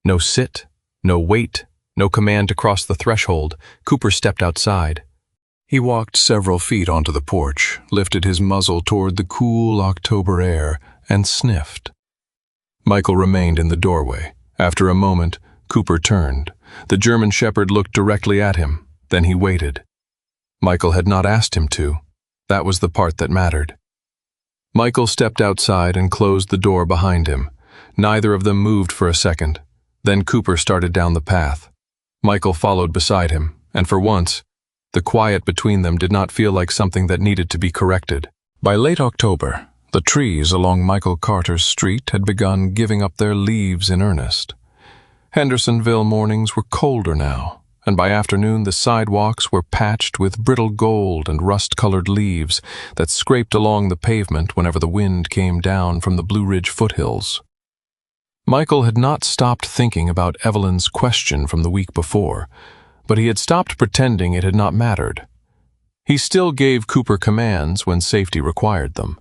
No sit, no wait, no command to cross the threshold. Cooper stepped outside. He walked several feet onto the porch, lifted his muzzle toward the cool October air, and sniffed. Michael remained in the doorway. After a moment, Cooper turned. The German Shepherd looked directly at him. Then he waited. Michael had not asked him to. That was the part that mattered. Michael stepped outside and closed the door behind him. Neither of them moved for a second. Then Cooper started down the path. Michael followed beside him, and for once, the quiet between them did not feel like something that needed to be corrected. By late October, the trees along Michael Carter's street had begun giving up their leaves in earnest. Hendersonville mornings were colder now, and by afternoon the sidewalks were patched with brittle gold and rust-colored leaves that scraped along the pavement whenever the wind came down from the Blue Ridge foothills. Michael had not stopped thinking about Evelyn's question from the week before, but he had stopped pretending it had not mattered. He still gave Cooper commands when safety required them.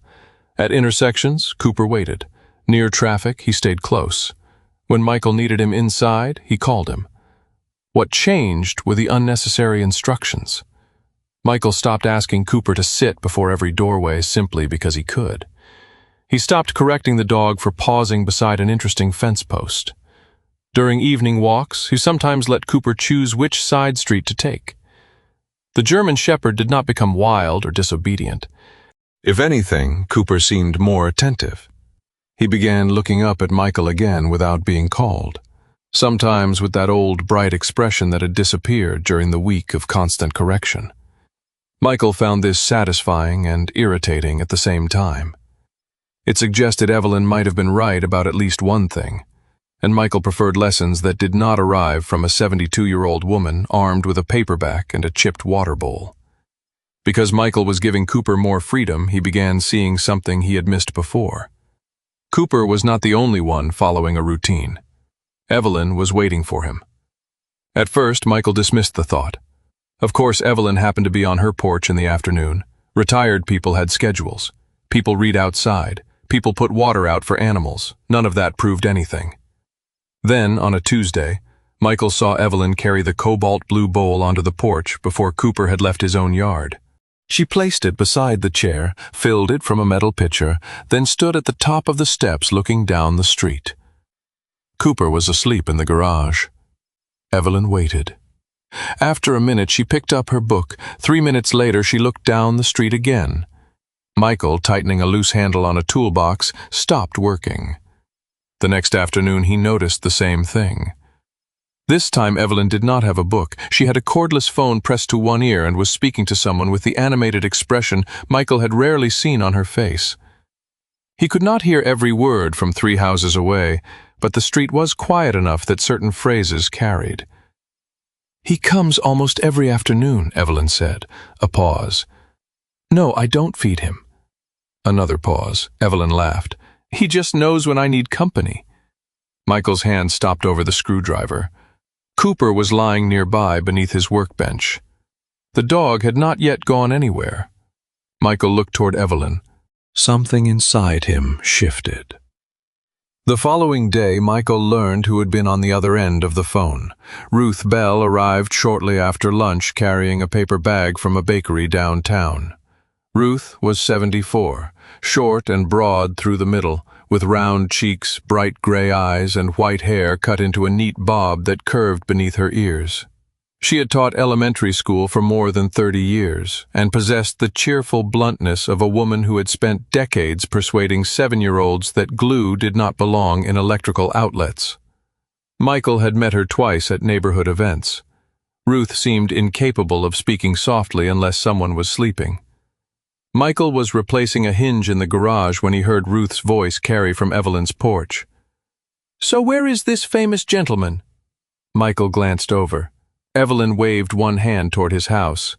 At intersections, Cooper waited. Near traffic, he stayed close. When Michael needed him inside, he called him. What changed were the unnecessary instructions. Michael stopped asking Cooper to sit before every doorway simply because he could. He stopped correcting the dog for pausing beside an interesting fence post. During evening walks, he sometimes let Cooper choose which side street to take. The German Shepherd did not become wild or disobedient. If anything, Cooper seemed more attentive. He began looking up at Michael again without being called, sometimes with that old bright expression that had disappeared during the week of constant correction. Michael found this satisfying and irritating at the same time. It suggested Evelyn might have been right about at least one thing, and Michael preferred lessons that did not arrive from a 72-year-old woman armed with a paperback and a chipped water bowl. Because Michael was giving Cooper more freedom, he began seeing something he had missed before. Cooper was not the only one following a routine. Evelyn was waiting for him. At first, Michael dismissed the thought. Of course, Evelyn happened to be on her porch in the afternoon. Retired people had schedules. People read outside. People put water out for animals. None of that proved anything. Then, on a Tuesday, Michael saw Evelyn carry the cobalt blue bowl onto the porch before Cooper had left his own yard. She placed it beside the chair, filled it from a metal pitcher, then stood at the top of the steps looking down the street. Cooper was asleep in the garage. Evelyn waited. After a minute, she picked up her book. 3 minutes later, she looked down the street again. Michael, tightening a loose handle on a toolbox, stopped working. The next afternoon, he noticed the same thing. This time, Evelyn did not have a book. She had a cordless phone pressed to one ear and was speaking to someone with the animated expression Michael had rarely seen on her face. He could not hear every word from 3 houses away, but the street was quiet enough that certain phrases carried. "He comes almost every afternoon," Evelyn said. A pause. "No, I don't feed him." Another pause. Evelyn laughed. "He just knows when I need company." Michael's hand stopped over the screwdriver. Cooper was lying nearby beneath his workbench. The dog had not yet gone anywhere. Michael looked toward Evelyn. Something inside him shifted. The following day, Michael learned who had been on the other end of the phone. Ruth Bell arrived shortly after lunch carrying a paper bag from a bakery downtown. Ruth was 74, short and broad through the middle, with round cheeks, bright gray eyes, and white hair cut into a neat bob that curved beneath her ears. She had taught elementary school for more than 30 years, and possessed the cheerful bluntness of a woman who had spent decades persuading 7-year-olds that glue did not belong in electrical outlets. Michael had met her twice at neighborhood events. Ruth seemed incapable of speaking softly unless someone was sleeping. Michael was replacing a hinge in the garage when he heard Ruth's voice carry from Evelyn's porch. "So where is this famous gentleman?" Michael glanced over. Evelyn waved one hand toward his house.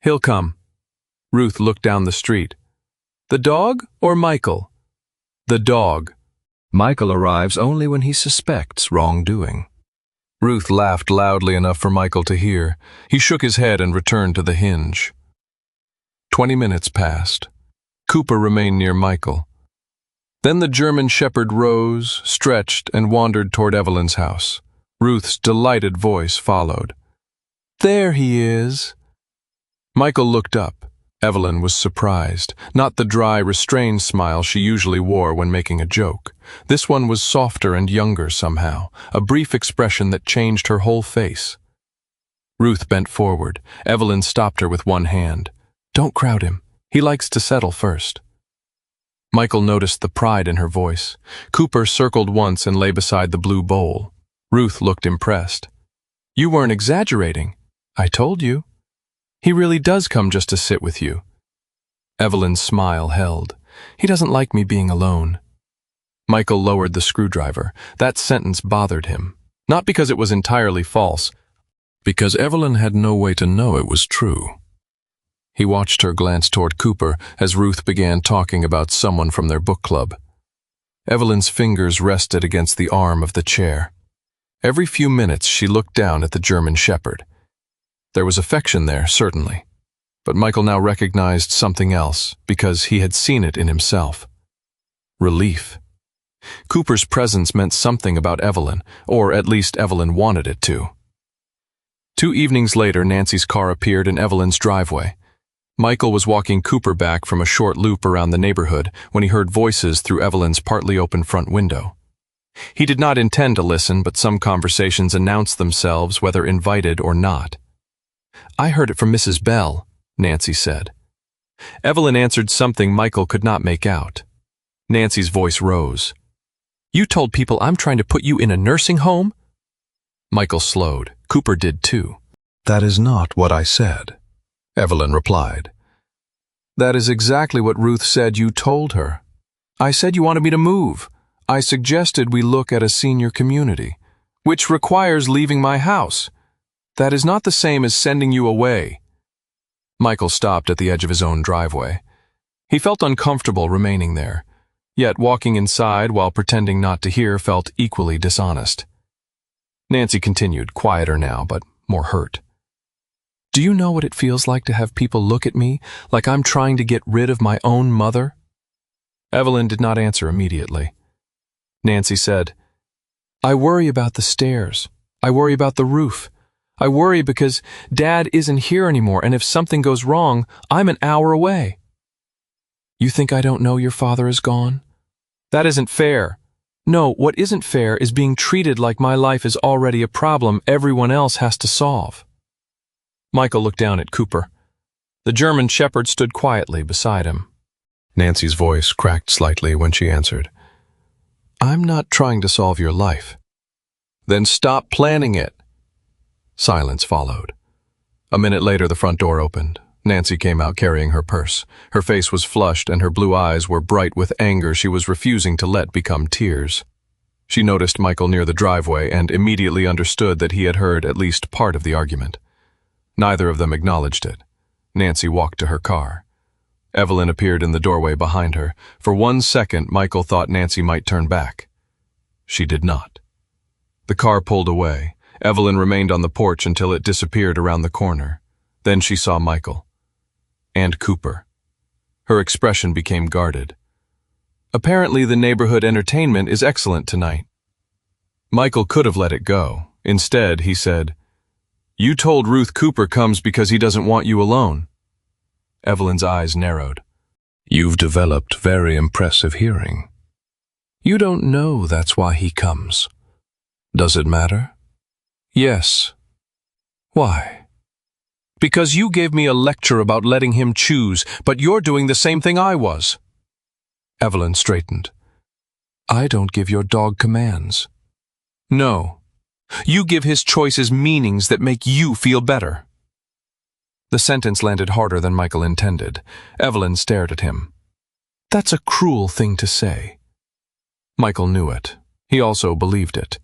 "He'll come." Ruth looked down the street. "The dog or Michael?" "The dog. Michael arrives only when he suspects wrongdoing." Ruth laughed loudly enough for Michael to hear. He shook his head and returned to the hinge. 20 minutes passed. Cooper remained near Michael. Then the German shepherd rose, stretched, and wandered toward Evelyn's house. Ruth's delighted voice followed. "There he is." Michael looked up. Evelyn was surprised, not the dry, restrained smile she usually wore when making a joke. This one was softer and younger somehow, a brief expression that changed her whole face. Ruth bent forward. Evelyn stopped her with one hand. "Don't crowd him. He likes to settle first." Michael noticed the pride in her voice. Cooper circled once and lay beside the blue bowl. Ruth looked impressed. "You weren't exaggerating. I told you. He really does come just to sit with you." Evelyn's smile held. "He doesn't like me being alone." Michael lowered the screwdriver. That sentence bothered him. Not because it was entirely false, because Evelyn had no way to know it was true. He watched her glance toward Cooper as Ruth began talking about someone from their book club. Evelyn's fingers rested against the arm of the chair. Every few minutes she looked down at the German shepherd. There was affection there, certainly, but Michael now recognized something else because he had seen it in himself. Relief. Cooper's presence meant something about Evelyn, or at least Evelyn wanted it to. 2 evenings later, Nancy's car appeared in Evelyn's driveway. Michael was walking Cooper back from a short loop around the neighborhood when he heard voices through Evelyn's partly open front window. He did not intend to listen, but some conversations announced themselves whether invited or not. "I heard it from Mrs. Bell," Nancy said. Evelyn answered something Michael could not make out. Nancy's voice rose. "You told people I'm trying to put you in a nursing home?" Michael slowed. Cooper did too. "That is not what I said," Evelyn replied. "That is exactly what Ruth said you told her. I said you wanted me to move. I suggested we look at a senior community, which requires leaving my house. That is not the same as sending you away." Michael stopped at the edge of his own driveway. He felt uncomfortable remaining there, yet walking inside while pretending not to hear felt equally dishonest. Nancy continued, quieter now, but more hurt. "Do you know what it feels like to have people look at me like I'm trying to get rid of my own mother?" Evelyn did not answer immediately. Nancy said, "I worry about the stairs. I worry about the roof. I worry because Dad isn't here anymore, and if something goes wrong, I'm an hour away." "You think I don't know your father is gone?" "That isn't fair." "No, what isn't fair is being treated like my life is already a problem everyone else has to solve." Michael looked down at Cooper. The German shepherd stood quietly beside him. Nancy's voice cracked slightly when she answered, "I'm not trying to solve your life." "Then stop planning it." Silence followed. A minute later, the front door opened. Nancy came out carrying her purse. Her face was flushed and her blue eyes were bright with anger she was refusing to let become tears. She noticed Michael near the driveway and immediately understood that he had heard at least part of the argument. Neither of them acknowledged it. Nancy walked to her car. Evelyn appeared in the doorway behind her. For 1 second, Michael thought Nancy might turn back. She did not. The car pulled away. Evelyn remained on the porch until it disappeared around the corner. Then she saw Michael. And Cooper. Her expression became guarded. Apparently, the neighborhood entertainment is excellent tonight. Michael could have let it go. Instead, he said, "You told Ruth Cooper comes because he doesn't want you alone." Evelyn's eyes narrowed. "You've developed very impressive hearing. You don't know that's why he comes. Does it matter?" "Yes." "Why?" "Because you gave me a lecture about letting him choose, but you're doing the same thing I was." Evelyn straightened. "I don't give your dog commands." "No. You give his choices meanings that make you feel better." The sentence landed harder than Michael intended. Evelyn stared at him. "That's a cruel thing to say." Michael knew it. He also believed it.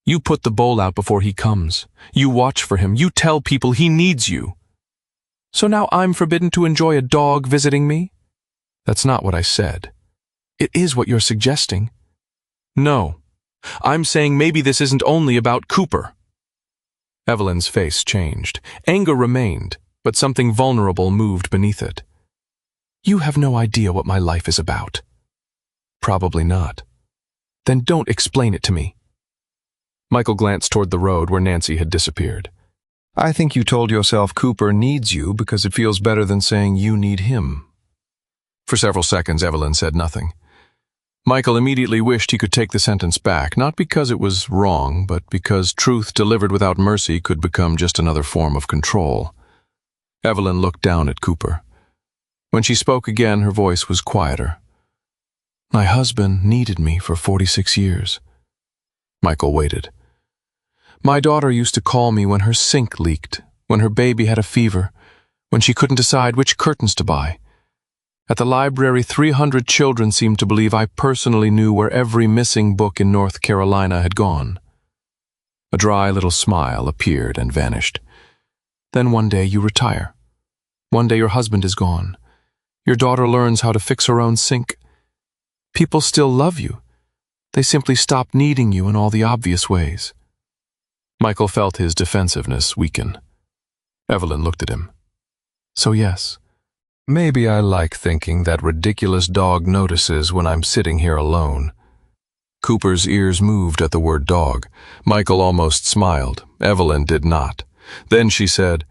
"You put the bowl out before he comes. You watch for him. You tell people he needs you. So now I'm forbidden to enjoy a dog visiting me?" "That's not what I said." "It is what you're suggesting." "No. I'm saying maybe this isn't only about Cooper." Evelyn's face changed. Anger remained, but something vulnerable moved beneath it. "You have no idea what my life is about." "Probably not." "Then don't explain it to me." Michael glanced toward the road where Nancy had disappeared. "I think you told yourself Cooper needs you because it feels better than saying you need him." For several seconds, Evelyn said nothing. Michael immediately wished he could take the sentence back, not because it was wrong, but because truth delivered without mercy could become just another form of control. Evelyn looked down at Cooper. When she spoke again, her voice was quieter. "My husband needed me for 46 years. Michael waited. "My daughter used to call me when her sink leaked, when her baby had a fever, when she couldn't decide which curtains to buy. At the library, 300 children seemed to believe I personally knew where every missing book in North Carolina had gone." A dry little smile appeared and vanished. "Then one day you retire. One day your husband is gone. Your daughter learns how to fix her own sink. People still love you. They simply stop needing you in all the obvious ways." Michael felt his defensiveness weaken. Evelyn looked at him. "So yes. Maybe I like thinking that ridiculous dog notices when I'm sitting here alone." Cooper's ears moved at the word dog. Michael almost smiled. Evelyn did not. Then she said,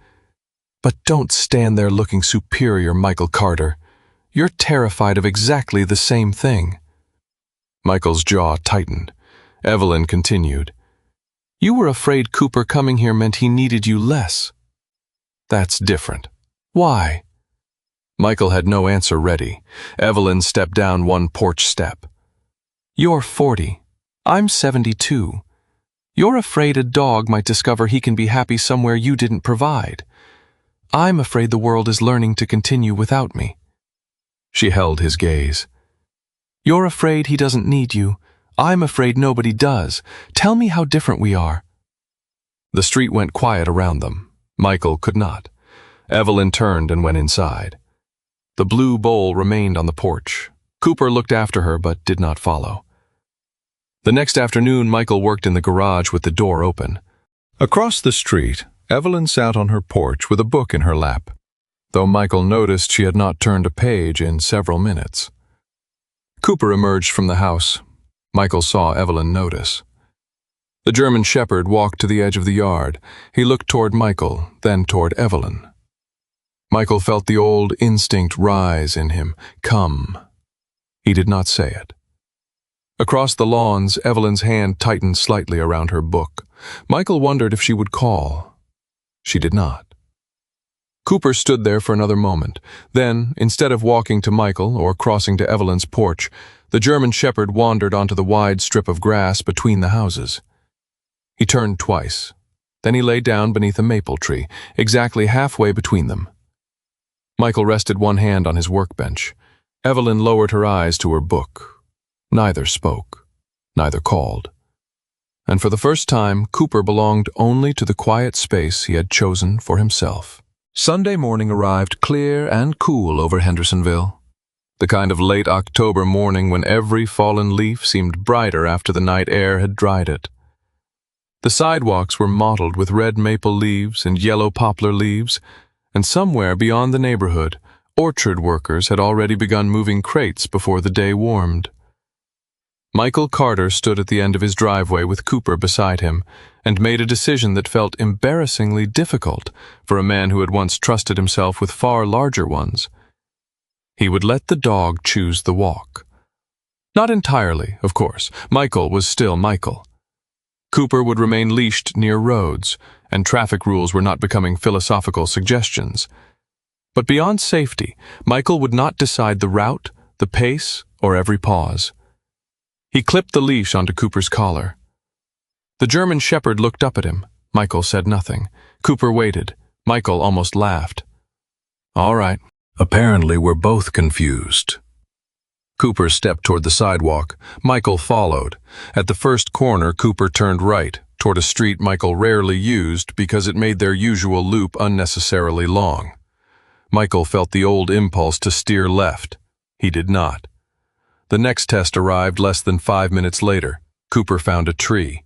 "But don't stand there looking superior, Michael Carter. You're terrified of exactly the same thing." Michael's jaw tightened. Evelyn continued, "You were afraid Cooper coming here meant he needed you less." "That's different." "Why?" Michael had no answer ready. Evelyn stepped down one porch step. "You're 40. I'm 72. You're afraid a dog might discover he can be happy somewhere you didn't provide. I'm afraid the world is learning to continue without me." She held his gaze. "You're afraid he doesn't need you. I'm afraid nobody does. Tell me how different we are." The street went quiet around them. Michael could not. Evelyn turned and went inside. The blue bowl remained on the porch. Cooper looked after her but did not follow. The next afternoon, Michael worked in the garage with the door open. Across the street, Evelyn sat on her porch with a book in her lap, though Michael noticed she had not turned a page in several minutes. Cooper emerged from the house. Michael saw Evelyn notice. The German shepherd walked to the edge of the yard. He looked toward Michael, then toward Evelyn. Michael felt the old instinct rise in him. Come. He did not say it. Across the lawns, Evelyn's hand tightened slightly around her book. Michael wondered if she would call. She did not. Cooper stood there for another moment. Then, instead of walking to Michael or crossing to Evelyn's porch, the German shepherd wandered onto the wide strip of grass between the houses. He turned twice. Then he lay down beneath a maple tree, exactly halfway between them. Michael rested one hand on his workbench. Evelyn lowered her eyes to her book. Neither spoke. Neither called. And for the first time, Cooper belonged only to the quiet space he had chosen for himself. Sunday morning arrived clear and cool over Hendersonville. The kind of late October morning when every fallen leaf seemed brighter after the night air had dried it. The sidewalks were mottled with red maple leaves and yellow poplar leaves, and somewhere beyond the neighborhood, Orchard workers had already begun moving crates before the day warmed. Michael Carter stood at the end of his driveway with Cooper beside him and made a decision that felt embarrassingly difficult for a man who had once trusted himself with far larger ones. He would let the dog choose the walk. Not entirely, of course. Michael was still Michael. Cooper would remain leashed near roads, and traffic rules were not becoming philosophical suggestions. But beyond safety, Michael would not decide the route, the pace, or every pause. He clipped the leash onto Cooper's collar. The German shepherd looked up at him. Michael said nothing. Cooper waited. Michael almost laughed. "All right." Apparently we're both confused. Cooper stepped toward the sidewalk. Michael followed. At the first corner, Cooper turned right, toward a street Michael rarely used because it made their usual loop unnecessarily long. Michael felt the old impulse to steer left. He did not. The next test arrived less than 5 minutes later. Cooper found a tree.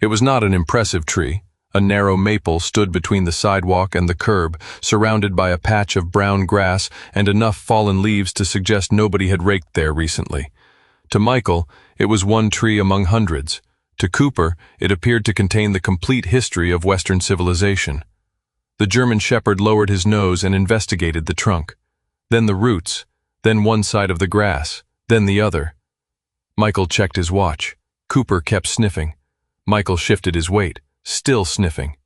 It was not an impressive tree. A narrow maple stood between the sidewalk and the curb, surrounded by a patch of brown grass and enough fallen leaves to suggest nobody had raked there recently. To Michael, it was one tree among hundreds. To Cooper, it appeared to contain the complete history of Western civilization. The German shepherd lowered his nose and investigated the trunk. Then the roots, then one side of the grass, then the other. Michael checked his watch. Cooper kept sniffing. Michael shifted his weight, still sniffing.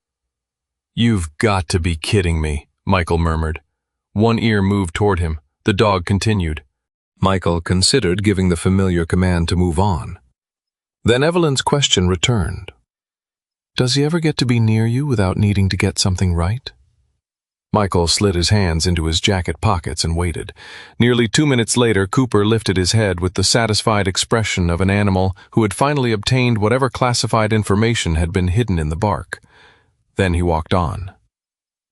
"You've got to be kidding me," Michael murmured. One ear moved toward him. The dog continued. Michael considered giving the familiar command to move on. Then Evelyn's question returned. "Does he ever get to be near you without needing to get something right?" Michael slid his hands into his jacket pockets and waited. Nearly 2 minutes later, Cooper lifted his head with the satisfied expression of an animal who had finally obtained whatever classified information had been hidden in the bark. Then he walked on.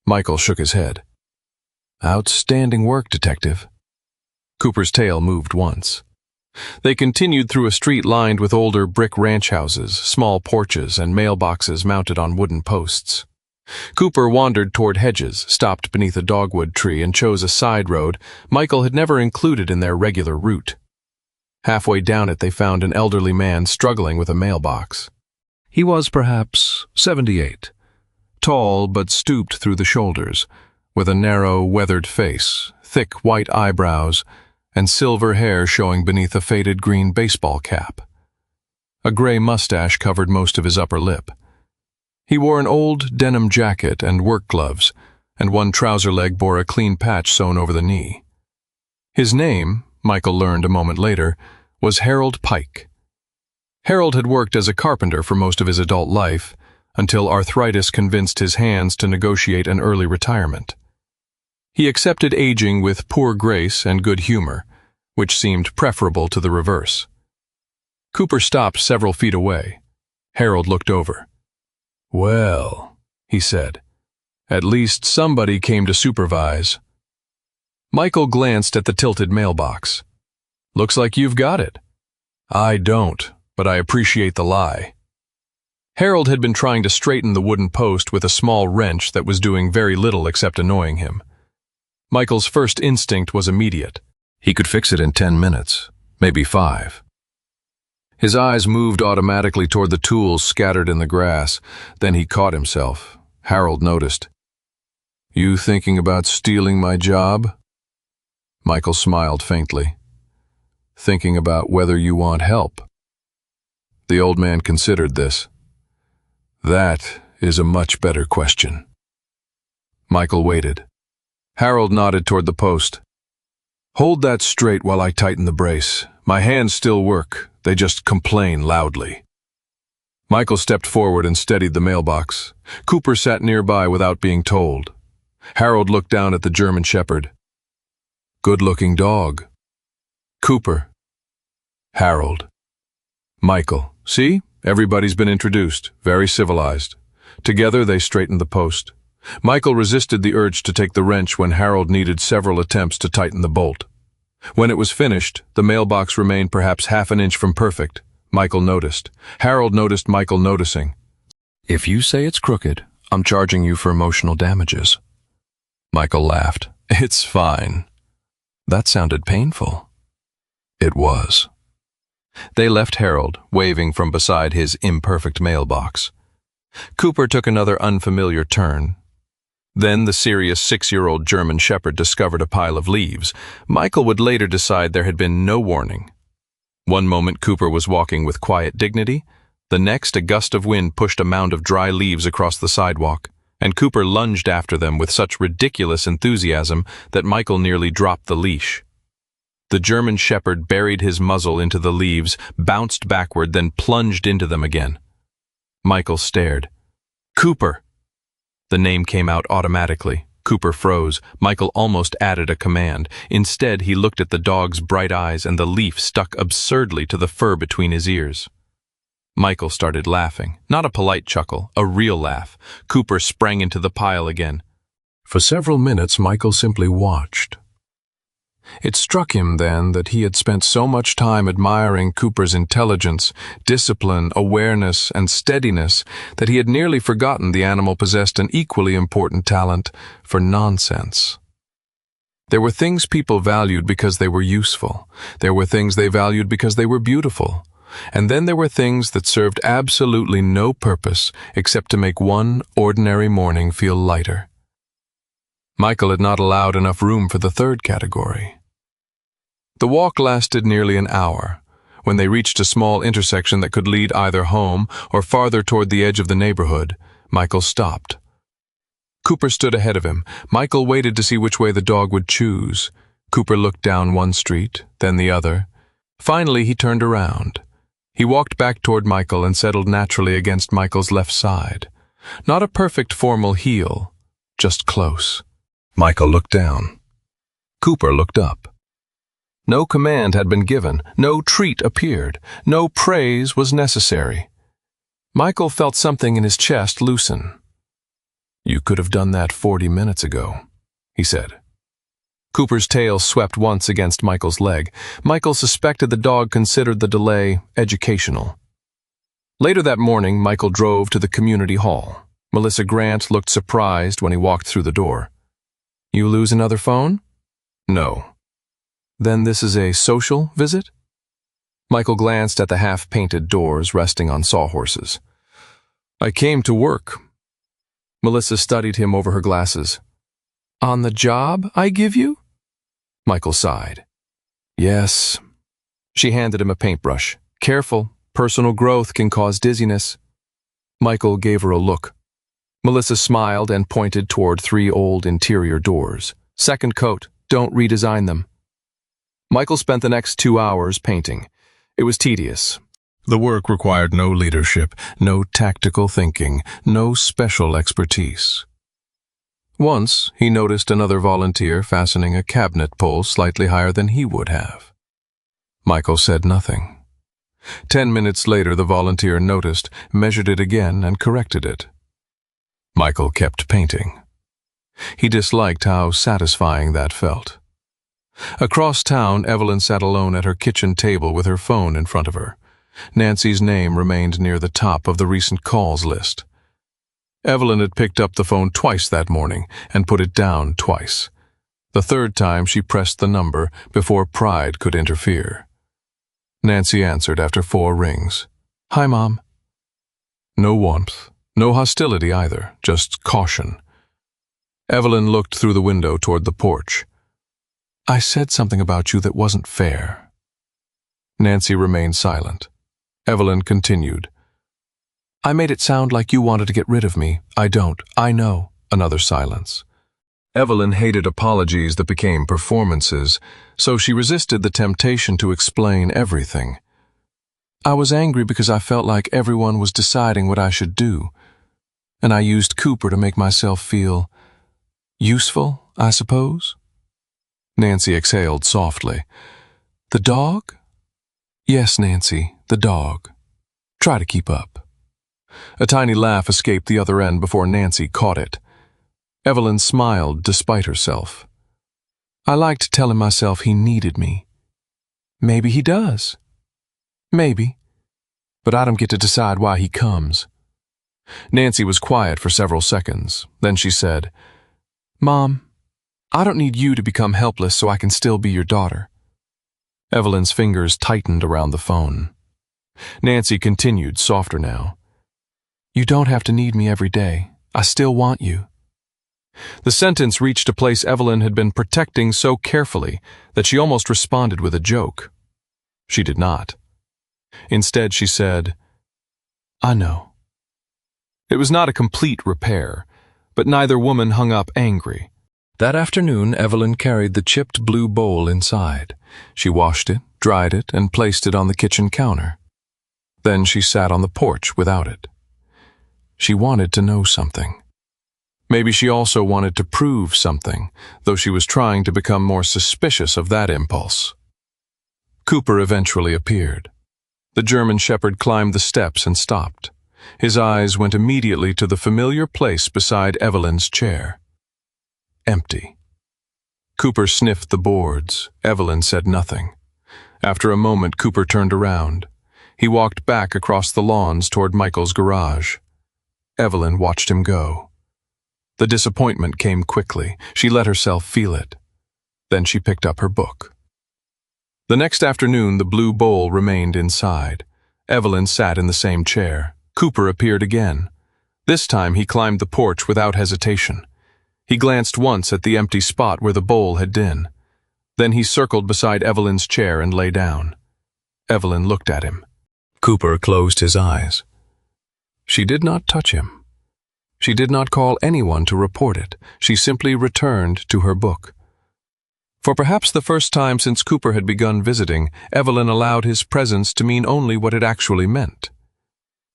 Michael shook his head. "Outstanding work, Detective." Cooper's tail moved once. They continued through a street lined with older brick ranch houses, small porches, and mailboxes mounted on wooden posts. Cooper wandered toward hedges, stopped beneath a dogwood tree, and chose a side road Michael had never included in their regular route. Halfway down it they found an elderly man struggling with a mailbox. He was perhaps 78, tall but stooped through the shoulders, with a narrow, weathered face, thick white eyebrows, and silver hair showing beneath a faded green baseball cap. A gray mustache covered most of his upper lip. He wore an old denim jacket and work gloves, and one trouser leg bore a clean patch sewn over the knee. His name, Michael learned a moment later, was Harold Pike. Harold had worked as a carpenter for most of his adult life, until arthritis convinced his hands to negotiate an early retirement. He accepted aging with poor grace and good humor, which seemed preferable to the reverse. Cooper stopped several feet away. Harold looked over. "Well," he said, "at least somebody came to supervise." Michael glanced at the tilted mailbox. "Looks like you've got it." "I don't, but I appreciate the lie." Harold had been trying to straighten the wooden post with a small wrench that was doing very little except annoying him. Michael's first instinct was immediate. He could fix it in 10 minutes, maybe 5. His eyes moved automatically toward the tools scattered in the grass. Then he caught himself. Harold noticed. "You thinking about stealing my job?" Michael smiled faintly. "Thinking about whether you want help." The old man considered this. "That is a much better question." Michael waited. Harold nodded toward the post. "Hold that straight while I tighten the brace. My hands still work. They just complain loudly." Michael stepped forward and steadied the mailbox. Cooper sat nearby without being told. Harold looked down at the German shepherd. "Good-looking dog." Cooper. Harold. Michael. "See? Everybody's been introduced. Very civilized." Together they straightened the post. Michael resisted the urge to take the wrench when Harold needed several attempts to tighten the bolt. When it was finished, the mailbox remained perhaps half an inch from perfect. Michael noticed. Harold noticed Michael noticing. "If you say it's crooked, I'm charging you for emotional damages." Michael laughed. "It's fine." That sounded painful. It was. They left Harold, waving from beside his imperfect mailbox. Cooper took another unfamiliar turn. Then the serious 6-year-old German Shepherd discovered a pile of leaves. Michael would later decide there had been no warning. One moment Cooper was walking with quiet dignity. The next, a gust of wind pushed a mound of dry leaves across the sidewalk, and Cooper lunged after them with such ridiculous enthusiasm that Michael nearly dropped the leash. The German Shepherd buried his muzzle into the leaves, bounced backward, then plunged into them again. Michael stared. "Cooper!" The name came out automatically. Cooper froze. Michael almost added a command. Instead, he looked at the dog's bright eyes, and the leaf stuck absurdly to the fur between his ears. Michael started laughing. Not a polite chuckle, a real laugh. Cooper sprang into the pile again. For several minutes, Michael simply watched. It struck him then that he had spent so much time admiring Cooper's intelligence, discipline, awareness, and steadiness that he had nearly forgotten the animal possessed an equally important talent for nonsense. There were things people valued because they were useful. There were things they valued because they were beautiful. And then there were things that served absolutely no purpose except to make one ordinary morning feel lighter. Michael had not allowed enough room for the third category. The walk lasted nearly an hour. When they reached a small intersection that could lead either home or farther toward the edge of the neighborhood, Michael stopped. Cooper stood ahead of him. Michael waited to see which way the dog would choose. Cooper looked down one street, then the other. Finally, he turned around. He walked back toward Michael and settled naturally against Michael's left side. Not a perfect formal heel, just close. Michael looked down. Cooper looked up. No command had been given, no treat appeared, no praise was necessary. Michael felt something in his chest loosen. "You could have done that 40 minutes ago," he said. Cooper's tail swept once against Michael's leg. Michael suspected the dog considered the delay educational. Later that morning, Michael drove to the community hall. Melissa Grant looked surprised when he walked through the door. "You lose another phone?" "No." "Then this is a social visit?" Michael glanced at the half-painted doors resting on sawhorses. "I came to work." Melissa studied him over her glasses. "On the job I give you?" Michael sighed. "Yes." She handed him a paintbrush. "Careful, personal growth can cause dizziness." Michael gave her a look. Melissa smiled and pointed toward 3 old interior doors. "Second coat, don't redesign them." Michael spent the next 2 hours painting. It was tedious. The work required no leadership, no tactical thinking, no special expertise. Once, he noticed another volunteer fastening a cabinet pole slightly higher than he would have. Michael said nothing. 10 minutes later, the volunteer noticed, measured it again, and corrected it. Michael kept painting. He disliked how satisfying that felt. Across town, Evelyn sat alone at her kitchen table with her phone in front of her. Nancy's name remained near the top of the recent calls list. Evelyn had picked up the phone twice that morning and put it down twice. The third time she pressed the number before pride could interfere. Nancy answered after 4 rings. "Hi, Mom." No warmth, no hostility either, just caution. Evelyn looked through the window toward the porch. "I said something about you that wasn't fair." Nancy remained silent. Evelyn continued. "I made it sound like you wanted to get rid of me. I don't. I know." Another silence. Evelyn hated apologies that became performances, so she resisted the temptation to explain everything. "I was angry because I felt like everyone was deciding what I should do, and I used Cooper to make myself feel useful, I suppose." Nancy exhaled softly. "The dog?" "Yes, Nancy, the dog. Try to keep up." A tiny laugh escaped the other end before Nancy caught it. Evelyn smiled despite herself. "I liked telling myself he needed me. Maybe he does. Maybe. But I don't get to decide why he comes." Nancy was quiet for several seconds. Then she said, "Mom, I don't need you to become helpless so I can still be your daughter." Evelyn's fingers tightened around the phone. Nancy continued, softer now. "You don't have to need me every day. I still want you." The sentence reached a place Evelyn had been protecting so carefully that she almost responded with a joke. She did not. Instead, she said, "I know." It was not a complete repair, but neither woman hung up angry. That afternoon, Evelyn carried the chipped blue bowl inside. She washed it, dried it, and placed it on the kitchen counter. Then she sat on the porch without it. She wanted to know something. Maybe she also wanted to prove something, though she was trying to become more suspicious of that impulse. Cooper eventually appeared. The German shepherd climbed the steps and stopped. His eyes went immediately to the familiar place beside Evelyn's chair. Empty. Cooper sniffed the boards. Evelyn said nothing. After a moment, Cooper turned around. He walked back across the lawns toward Michael's garage. Evelyn watched him go. The disappointment came quickly. She let herself feel it. Then she picked up her book. The next afternoon, the blue bowl remained inside. Evelyn sat in the same chair. Cooper appeared again. This time he climbed the porch without hesitation. He glanced once at the empty spot where the bowl had been. Then he circled beside Evelyn's chair and lay down. Evelyn looked at him. Cooper closed his eyes. She did not touch him. She did not call anyone to report it. She simply returned to her book. For perhaps the first time since Cooper had begun visiting, Evelyn allowed his presence to mean only what it actually meant.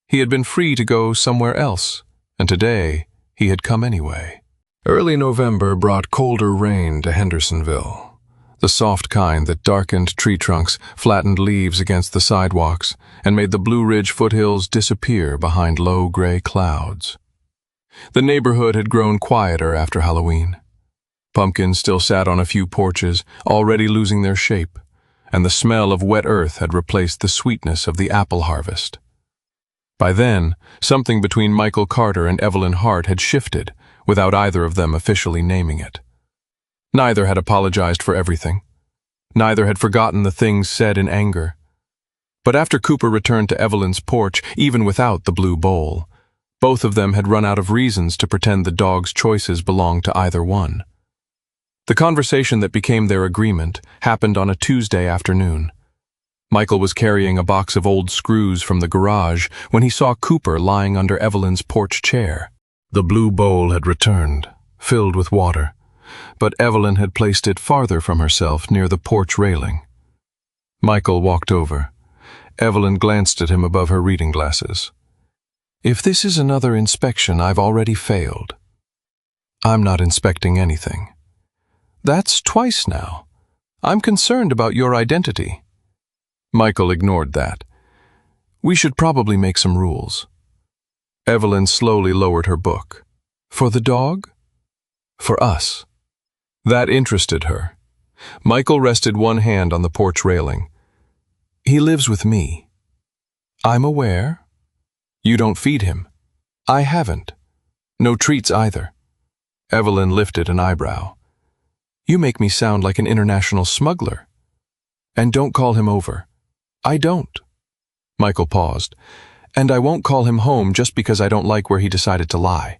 He had been free to go somewhere else, and today he had come anyway. Early November brought colder rain to Hendersonville, the soft kind that darkened tree trunks, flattened leaves against the sidewalks, and made the Blue Ridge foothills disappear behind low gray clouds. The neighborhood had grown quieter after Halloween. Pumpkins still sat on a few porches, already losing their shape, and the smell of wet earth had replaced the sweetness of the apple harvest. By then, something between Michael Carter and Evelyn Hart had shifted, without either of them officially naming it. Neither had apologized for everything. Neither had forgotten the things said in anger. But after Cooper returned to Evelyn's porch, even without the blue bowl, both of them had run out of reasons to pretend the dog's choices belonged to either one. The conversation that became their agreement happened on a Tuesday afternoon. Michael was carrying a box of old screws from the garage when he saw Cooper lying under Evelyn's porch chair. The blue bowl had returned, filled with water, but Evelyn had placed it farther from herself near the porch railing. Michael walked over. Evelyn glanced at him above her reading glasses. "If this is another inspection, I've already failed." "I'm not inspecting anything." "That's twice now. I'm concerned about your identity." Michael ignored that. "We should probably make some rules." Evelyn slowly lowered her book. "For the dog?" "For us." That interested her. Michael rested one hand on the porch railing. "He lives with me." "I'm aware." "You don't feed him." "I haven't. No treats either." Evelyn lifted an eyebrow. "You make me sound like an international smuggler." "And don't call him over." "I don't." Michael paused. "And I won't call him home just because I don't like where he decided to lie."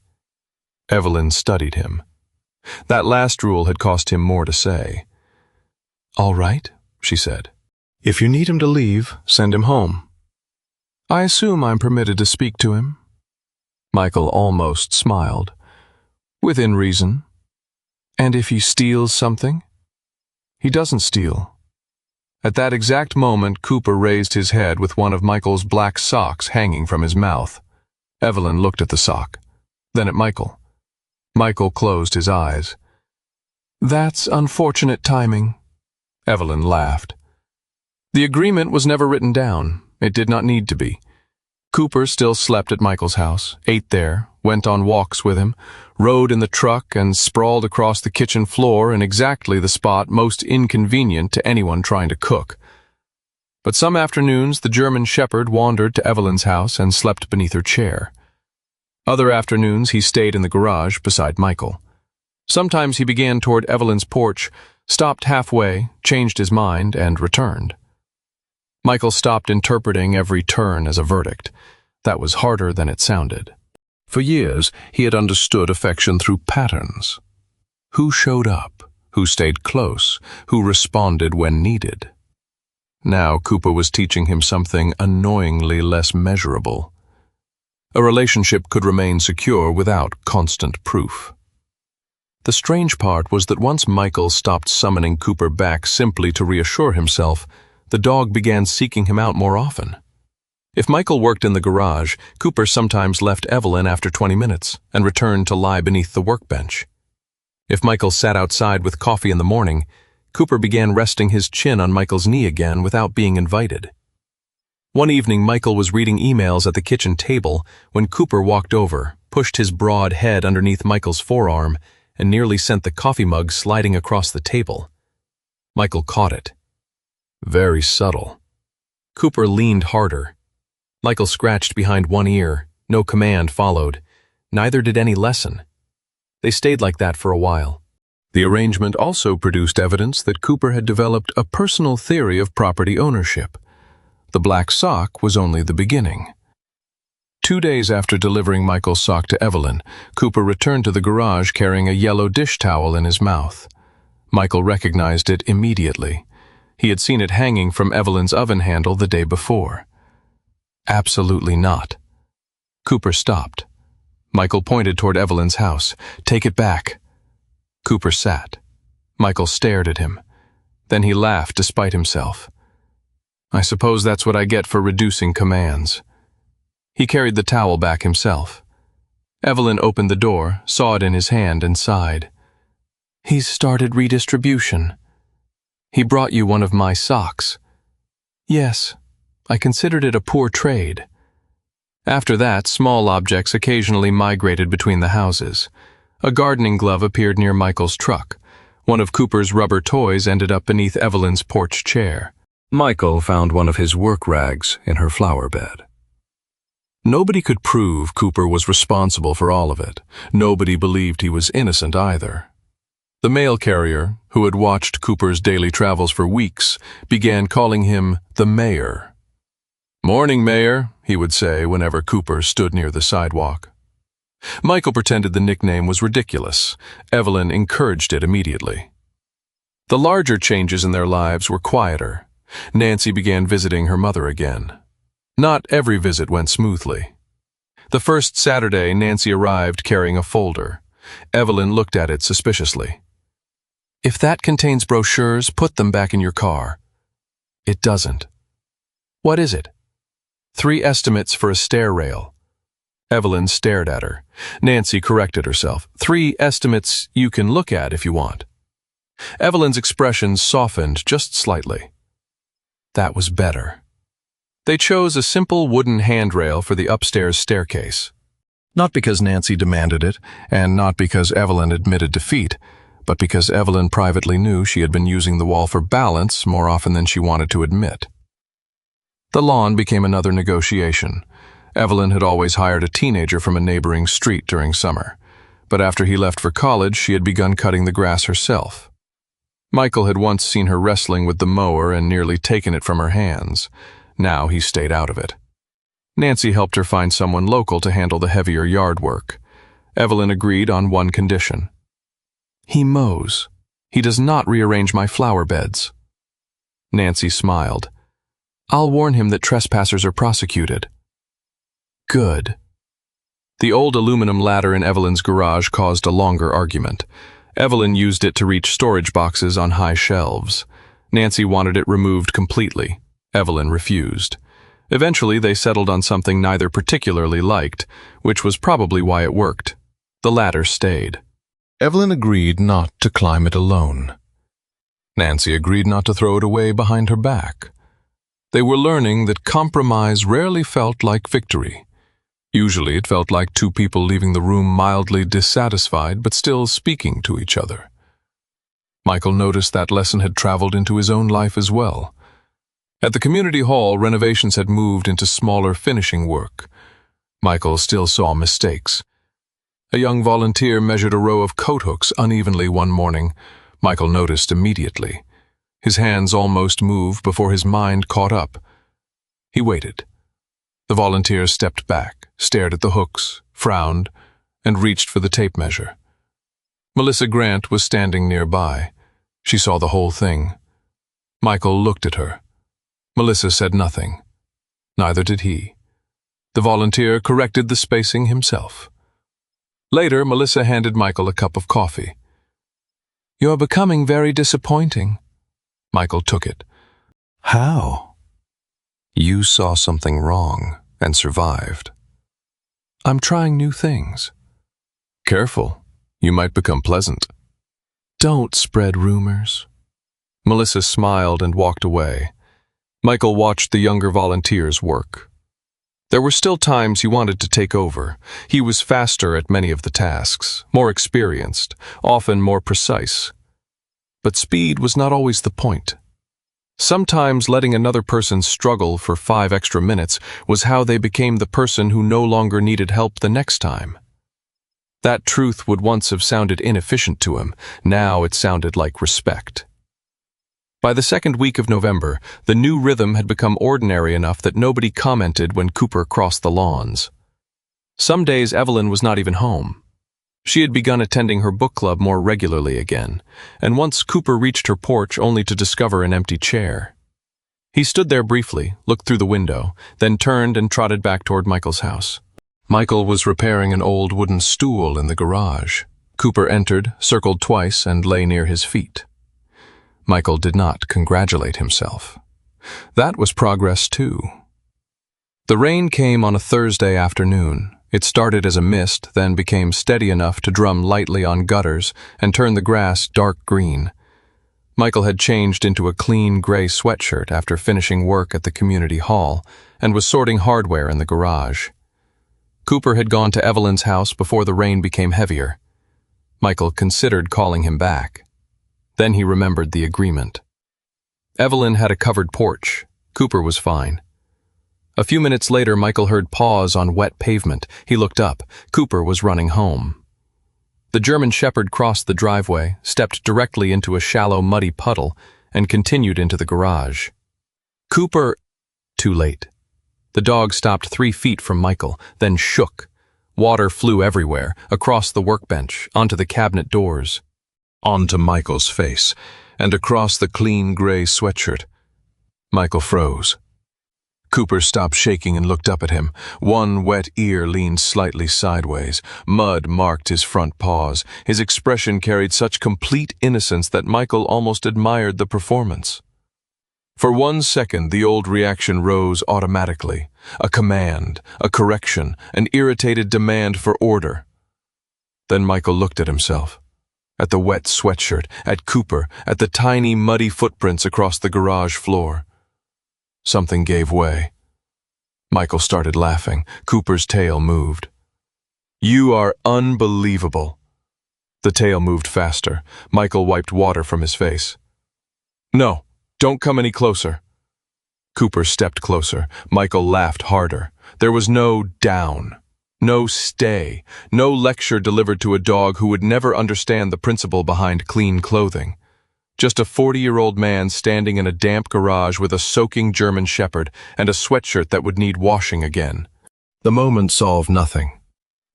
Evelyn studied him. That last rule had cost him more to say. "All right," she said. "If you need him to leave, send him home." "I assume I'm permitted to speak to him?" Michael almost smiled. "Within reason." "And if he steals something?" "He doesn't steal." At that exact moment, Cooper raised his head with one of Michael's black socks hanging from his mouth. Evelyn looked at the sock, then at Michael. Michael closed his eyes. "That's unfortunate timing." Evelyn laughed. The agreement was never written down. It did not need to be. Cooper still slept at Michael's house, ate there, went on walks with him, rode in the truck, and sprawled across the kitchen floor in exactly the spot most inconvenient to anyone trying to cook. But some afternoons the German shepherd wandered to Evelyn's house and slept beneath her chair. Other afternoons he stayed in the garage beside Michael. Sometimes he began toward Evelyn's porch, stopped halfway, changed his mind, and returned. Michael stopped interpreting every turn as a verdict. That was harder than it sounded. For years, he had understood affection through patterns. Who showed up? Who stayed close? Who responded when needed? Now Cooper was teaching him something annoyingly less measurable. A relationship could remain secure without constant proof. The strange part was that once Michael stopped summoning Cooper back simply to reassure himself, the dog began seeking him out more often. If Michael worked in the garage, Cooper sometimes left Evelyn after 20 minutes and returned to lie beneath the workbench. If Michael sat outside with coffee in the morning, Cooper began resting his chin on Michael's knee again without being invited. One evening, Michael was reading emails at the kitchen table when Cooper walked over, pushed his broad head underneath Michael's forearm, and nearly sent the coffee mug sliding across the table. Michael caught it. Very subtle. Cooper leaned harder. Michael scratched behind one ear. No command followed. Neither did any lesson. They stayed like that for a while. The arrangement also produced evidence that Cooper had developed a personal theory of property ownership. The black sock was only the beginning. 2 days after delivering Michael's sock to Evelyn, Cooper returned to the garage carrying a yellow dish towel in his mouth. Michael recognized it immediately. He had seen it hanging from Evelyn's oven handle the day before. Absolutely not. Cooper stopped. Michael pointed toward Evelyn's house. "Take it back." Cooper sat. Michael stared at him. Then he laughed despite himself. "I suppose that's what I get for reducing commands." He carried the towel back himself. Evelyn opened the door, saw it in his hand, and sighed. "He's started redistribution." "He brought you one of my socks." "Yes, I considered it a poor trade." After that, small objects occasionally migrated between the houses. A gardening glove appeared near Michael's truck. One of Cooper's rubber toys ended up beneath Evelyn's porch chair. Michael found one of his work rags in her flower bed. Nobody could prove Cooper was responsible for all of it. Nobody believed he was innocent either. The mail carrier, who had watched Cooper's daily travels for weeks, began calling him the Mayor. "Morning, Mayor," he would say whenever Cooper stood near the sidewalk. Michael pretended the nickname was ridiculous. Evelyn encouraged it immediately. The larger changes in their lives were quieter. Nancy began visiting her mother again. Not every visit went smoothly. The first Saturday, Nancy arrived carrying a folder. Evelyn looked at it suspiciously. "If that contains brochures, put them back in your car." "It doesn't." "What is it?" 3 estimates for a stair rail." Evelyn stared at her. Nancy corrected herself. 3 estimates you can look at if you want." Evelyn's expression softened just slightly. That was better. They chose a simple wooden handrail for the upstairs staircase. Not because Nancy demanded it, and not because Evelyn admitted defeat, but because Evelyn privately knew she had been using the wall for balance more often than she wanted to admit. The lawn became another negotiation. Evelyn had always hired a teenager from a neighboring street during summer, but after he left for college, she had begun cutting the grass herself. Michael had once seen her wrestling with the mower and nearly taken it from her hands. Now he stayed out of it. Nancy helped her find someone local to handle the heavier yard work. Evelyn agreed on one condition. "He mows. He does not rearrange my flower beds." Nancy smiled. "I'll warn him that trespassers are prosecuted." Good. The old aluminum ladder in Evelyn's garage caused a longer argument. Evelyn used it to reach storage boxes on high shelves. Nancy wanted it removed completely. Evelyn refused. Eventually, they settled on something neither particularly liked, which was probably why it worked. The ladder stayed. Evelyn agreed not to climb it alone. Nancy agreed not to throw it away behind her back. They were learning that compromise rarely felt like victory. Usually it felt like 2 people leaving the room mildly dissatisfied but still speaking to each other. Michael noticed that lesson had traveled into his own life as well. At the community hall, renovations had moved into smaller finishing work. Michael still saw mistakes. A young volunteer measured a row of coat hooks unevenly one morning. Michael noticed immediately. His hands almost moved before his mind caught up. He waited. The volunteer stepped back, stared at the hooks, frowned, and reached for the tape measure. Melissa Grant was standing nearby. She saw the whole thing. Michael looked at her. Melissa said nothing. Neither did he. The volunteer corrected the spacing himself. Later, Melissa handed Michael a cup of coffee. "You're becoming very disappointing." Michael took it. "How?" "You saw something wrong and survived." "I'm trying new things." "Careful. You might become pleasant." "Don't spread rumors." Melissa smiled and walked away. Michael watched the younger volunteers work. There were still times he wanted to take over. He was faster at many of the tasks, more experienced, often more precise. But speed was not always the point. Sometimes letting another person struggle for 5 extra minutes was how they became the person who no longer needed help the next time. That truth would once have sounded inefficient to him. Now it sounded like respect. By the second week of November, the new rhythm had become ordinary enough that nobody commented when Cooper crossed the lawns. Some days Evelyn was not even home. She had begun attending her book club more regularly again, and once Cooper reached her porch only to discover an empty chair. He stood there briefly, looked through the window, then turned and trotted back toward Michael's house. Michael was repairing an old wooden stool in the garage. Cooper entered, circled twice, and lay near his feet. Michael did not congratulate himself. That was progress too. The rain came on a Thursday afternoon. It started as a mist, then became steady enough to drum lightly on gutters and turn the grass dark green. Michael had changed into a clean gray sweatshirt after finishing work at the community hall and was sorting hardware in the garage. Cooper had gone to Evelyn's house before the rain became heavier. Michael considered calling him back. Then he remembered the agreement. Evelyn had a covered porch. Cooper was fine. A few minutes later, Michael heard paws on wet pavement. He looked up. Cooper was running home. The German Shepherd crossed the driveway, stepped directly into a shallow, muddy puddle, and continued into the garage. Cooper... Too late. The dog stopped 3 feet from Michael, then shook. Water flew everywhere, across the workbench, onto the cabinet doors, onto Michael's face, and across the clean gray sweatshirt. Michael froze. Cooper stopped shaking and looked up at him. One wet ear leaned slightly sideways. Mud marked his front paws. His expression carried such complete innocence that Michael almost admired the performance. For 1 second, the old reaction rose automatically. A command, a correction, an irritated demand for order. Then Michael looked at himself. At the wet sweatshirt, at Cooper, at the tiny, muddy footprints across the garage floor. Something gave way. Michael started laughing. Cooper's tail moved. "You are unbelievable." The tail moved faster. Michael wiped water from his face. "No, don't come any closer." Cooper stepped closer. Michael laughed harder. There was no down. No stay, no lecture delivered to a dog who would never understand the principle behind clean clothing. Just a 40-year-old man standing in a damp garage with a soaking German Shepherd and a sweatshirt that would need washing again. The moment solved nothing.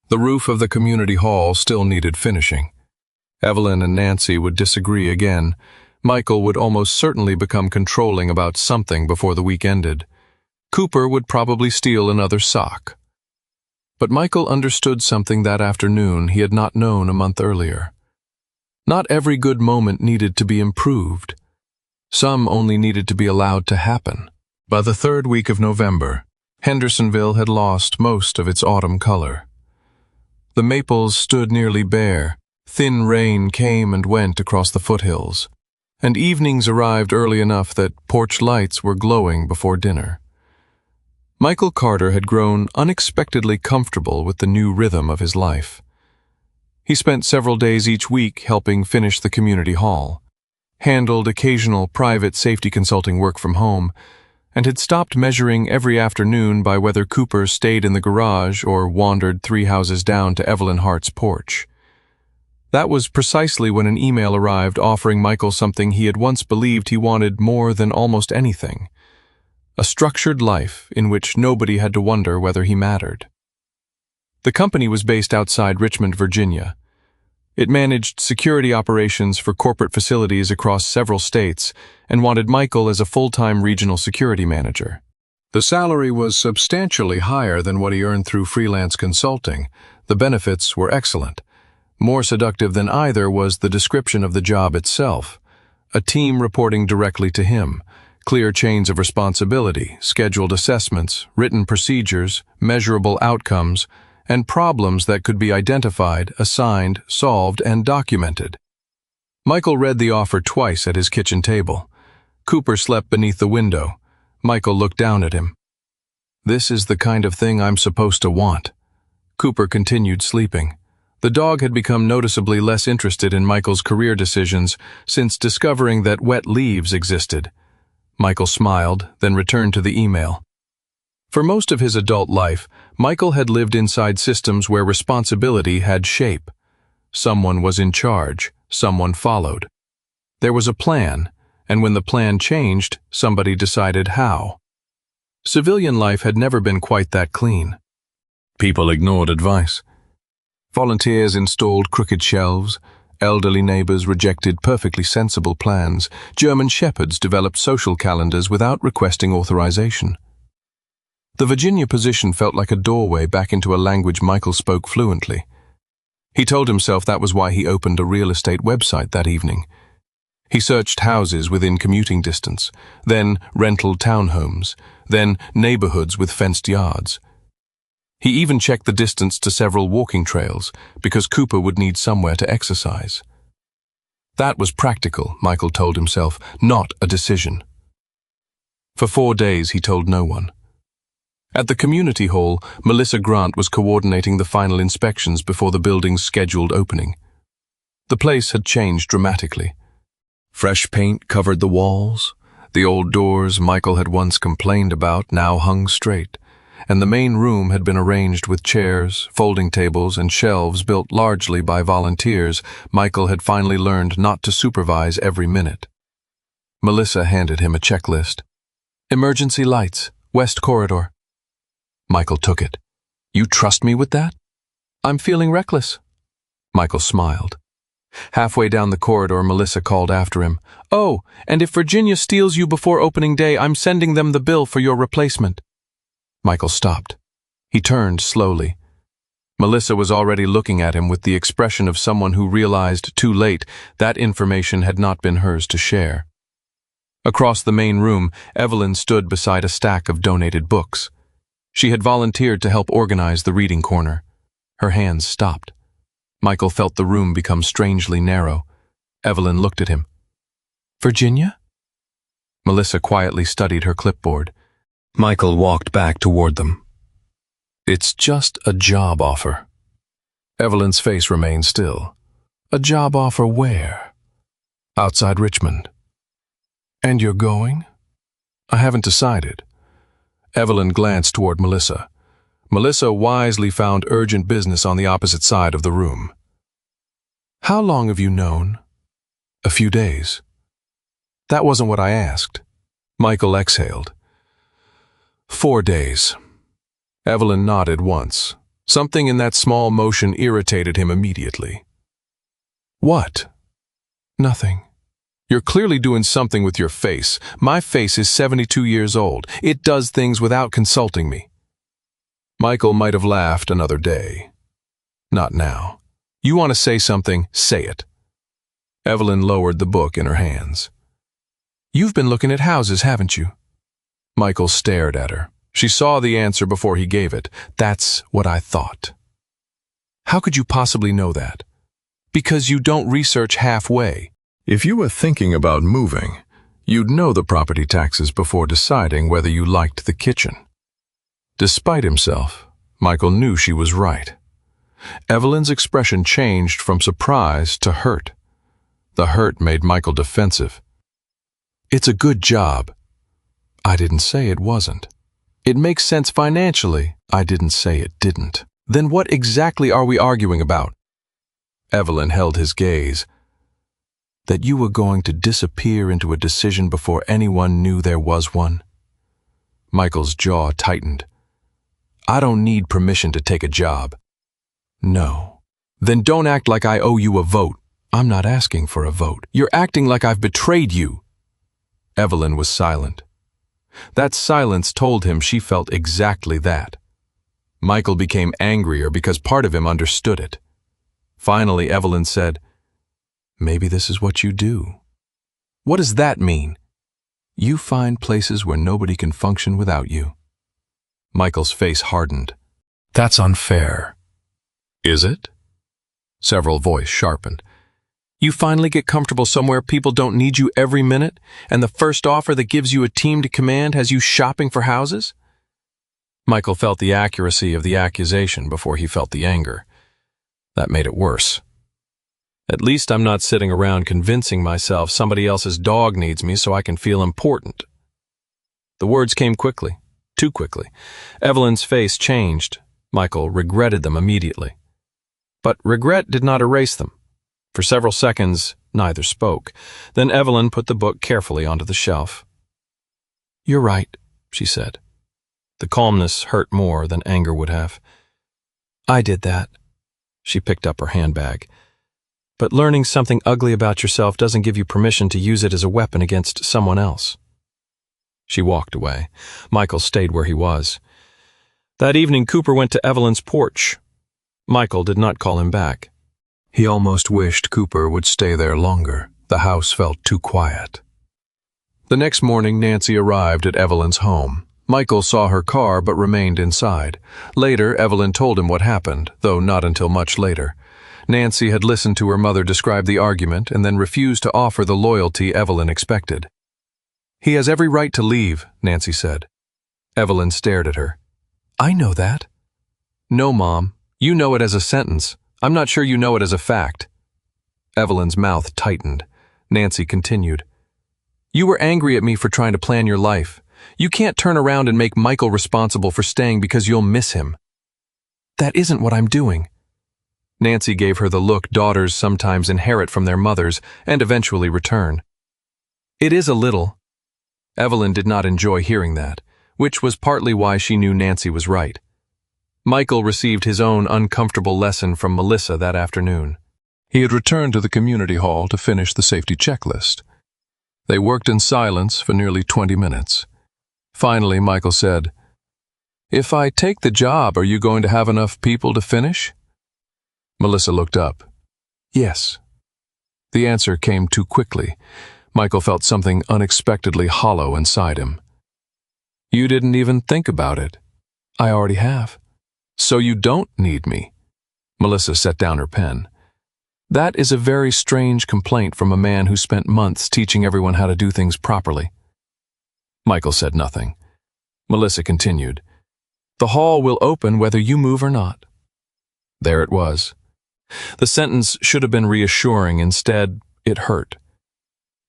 The roof of the community hall still needed finishing. Evelyn and Nancy would disagree again. Michael would almost certainly become controlling about something before the week ended. Cooper would probably steal another sock. But Michael understood something that afternoon he had not known a month earlier. Not every good moment needed to be improved. Some only needed to be allowed to happen. By the 3rd week of November, Hendersonville had lost most of its autumn color. The maples stood nearly bare, thin rain came and went across the foothills, and evenings arrived early enough that porch lights were glowing before dinner. Michael Carter had grown unexpectedly comfortable with the new rhythm of his life. He spent several days each week helping finish the community hall, handled occasional private safety consulting work from home, and had stopped measuring every afternoon by whether Cooper stayed in the garage or wandered 3 houses down to Evelyn Hart's porch. That was precisely when an email arrived offering Michael something he had once believed he wanted more than almost anything: a structured life in which nobody had to wonder whether he mattered. The company was based outside Richmond, Virginia. It managed security operations for corporate facilities across several states and wanted Michael as a full-time regional security manager. The salary was substantially higher than what he earned through freelance consulting. The benefits were excellent. More seductive than either was the description of the job itself: a team reporting directly to him, clear chains of responsibility, scheduled assessments, written procedures, measurable outcomes, and problems that could be identified, assigned, solved, and documented. Michael read the offer twice at his kitchen table. Cooper slept beneath the window. Michael looked down at him. "This is the kind of thing I'm supposed to want." Cooper continued sleeping. The dog had become noticeably less interested in Michael's career decisions since discovering that wet leaves existed. Michael smiled, then returned to the email. For most of his adult life, Michael had lived inside systems where responsibility had shape. Someone was in charge, someone followed. There was a plan, and when the plan changed, somebody decided how. Civilian life had never been quite that clean. People ignored advice. Volunteers installed crooked shelves. Elderly neighbors rejected perfectly sensible plans. German shepherds developed social calendars without requesting authorization. The Virginia position felt like a doorway back into a language Michael spoke fluently. He told himself that was why he opened a real estate website that evening. He searched houses within commuting distance, then rental townhomes, then neighborhoods with fenced yards. He even checked the distance to several walking trails, because Cooper would need somewhere to exercise. That was practical, Michael told himself, not a decision. For 4 days he told no one. At the community hall, Melissa Grant was coordinating the final inspections before the building's scheduled opening. The place had changed dramatically. Fresh paint covered the walls. The old doors Michael had once complained about now hung straight, and the main room had been arranged with chairs, folding tables, and shelves built largely by volunteers Michael had finally learned not to supervise every minute. Melissa handed him a checklist. "Emergency lights, west corridor." Michael took it. "You trust me with that?" "I'm feeling reckless." Michael smiled. Halfway down the corridor, Melissa called after him. "Oh, and if Virginia steals you before opening day, I'm sending them the bill for your replacement." Michael stopped. He turned slowly. Melissa was already looking at him with the expression of someone who realized too late that information had not been hers to share. Across the main room, Evelyn stood beside a stack of donated books. She had volunteered to help organize the reading corner. Her hands stopped. Michael felt the room become strangely narrow. Evelyn looked at him. "Virginia?" Melissa quietly studied her clipboard. Michael walked back toward them. "It's just a job offer." Evelyn's face remained still. "A job offer where?" "Outside Richmond." "And you're going?" "I haven't decided." Evelyn glanced toward Melissa. Melissa wisely found urgent business on the opposite side of the room. "How long have you known?" "A few days." "That wasn't what I asked." Michael exhaled. 4 days. Evelyn nodded once. Something in that small motion irritated him immediately. "What?" "Nothing." "You're clearly doing something with your face. My face is 72 years old. It does things without consulting me." Michael might have laughed another day. Not now. "You want to say something, say it." Evelyn lowered the book in her hands. "You've been looking at houses, haven't you?" Michael stared at her. She saw the answer before he gave it. "That's what I thought." "How could you possibly know that?" "Because you don't research halfway. If you were thinking about moving, you'd know the property taxes before deciding whether you liked the kitchen." Despite himself, Michael knew she was right. Evelyn's expression changed from surprise to hurt. The hurt made Michael defensive. "It's a good job." I didn't say it wasn't. It makes sense financially. I didn't say it didn't. Then what exactly are we arguing about? Evelyn held his gaze. That you were going to disappear into a decision before anyone knew there was one. Michael's jaw tightened. I don't need permission to take a job. No. Then don't act like I owe you a vote. I'm not asking for a vote. You're acting like I've betrayed you. Evelyn was silent. That silence told him she felt exactly that. Michael became angrier because part of him understood it. Finally, Evelyn said, Maybe this is what you do. What does that mean? You find places where nobody can function without you. Michael's face hardened. That's unfair. Is it? Several voice sharpened. You finally get comfortable somewhere people don't need you every minute, and the first offer that gives you a team to command has you shopping for houses? Michael felt the accuracy of the accusation before he felt the anger. That made it worse. At least I'm not sitting around convincing myself somebody else's dog needs me so I can feel important. The words came quickly, too quickly. Evelyn's face changed. Michael regretted them immediately. But regret did not erase them. For several seconds, neither spoke. Then Evelyn put the book carefully onto the shelf. You're right, she said. The calmness hurt more than anger would have. I did that. She picked up her handbag. But learning something ugly about yourself doesn't give you permission to use it as a weapon against someone else. She walked away. Michael stayed where he was. That evening, Cooper went to Evelyn's porch. Michael did not call him back. He almost wished Cooper would stay there longer. The house felt too quiet. The next morning, Nancy arrived at Evelyn's home. Michael saw her car but remained inside. Later, Evelyn told him what happened, though not until much later. Nancy had listened to her mother describe the argument and then refused to offer the loyalty Evelyn expected. He has every right to leave, Nancy said. Evelyn stared at her. I know that. No, Mom. You know it as a sentence. I'm not sure you know it as a fact. Evelyn's mouth tightened. Nancy continued. You were angry at me for trying to plan your life. You can't turn around and make Michael responsible for staying because you'll miss him. That isn't what I'm doing. Nancy gave her the look daughters sometimes inherit from their mothers and eventually return. It is a little. Evelyn did not enjoy hearing that, which was partly why she knew Nancy was right. Michael received his own uncomfortable lesson from Melissa that afternoon. He had returned to the community hall to finish the safety checklist. They worked in silence for nearly 20 minutes. Finally, Michael said, If I take the job, are you going to have enough people to finish? Melissa looked up. Yes. The answer came too quickly. Michael felt something unexpectedly hollow inside him. You didn't even think about it. I already have. So you don't need me. Melissa set down her pen. That is a very strange complaint from a man who spent months teaching everyone how to do things properly. Michael said nothing. Melissa continued. The hall will open whether you move or not. There it was. The sentence should have been reassuring. Instead, it hurt.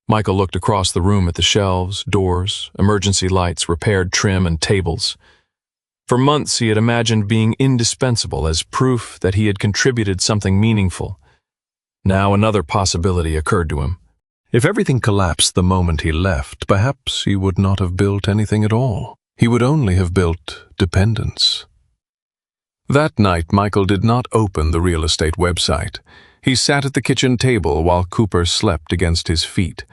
Michael looked across the room at the shelves, doors, emergency lights, repaired trim, and tables. For months he had imagined being indispensable as proof that he had contributed something meaningful. Now another possibility occurred to him. If everything collapsed the moment he left, perhaps he would not have built anything at all. He would only have built dependence. That night, Michael did not open the real estate website. He sat at the kitchen table while Cooper slept against his feet.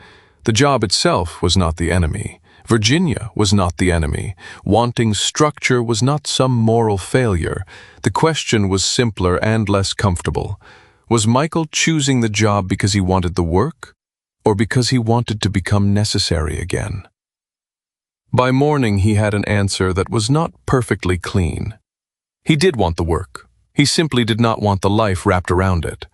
The job itself was not the enemy. Virginia was not the enemy. Wanting structure was not some moral failure. The question was simpler and less comfortable. Was Michael choosing the job because he wanted the work, or because he wanted to become necessary again? By morning, he had an answer that was not perfectly clean. He did want the work. He simply did not want the life wrapped around it.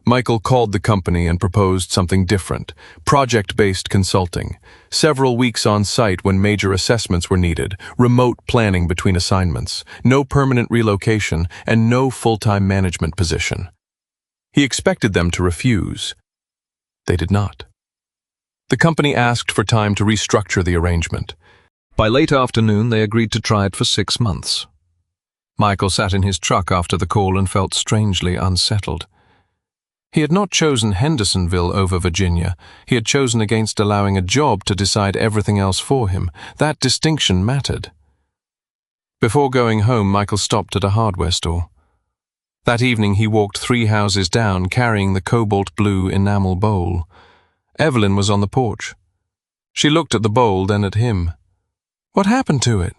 Michael called the company and proposed something different, project-based consulting, several weeks on site when major assessments were needed, remote planning between assignments, no permanent relocation, and no full-time management position. He expected them to refuse. They did not. The company asked for time to restructure the arrangement. By late afternoon, they agreed to try it for 6 months. Michael sat in his truck after the call and felt strangely unsettled. He had not chosen Hendersonville over Virginia. He had chosen against allowing a job to decide everything else for him. That distinction mattered. Before going home, Michael stopped at a hardware store. That evening, he walked 3 houses down, carrying the cobalt blue enamel bowl. Evelyn was on the porch. She looked at the bowl, then at him. What happened to it?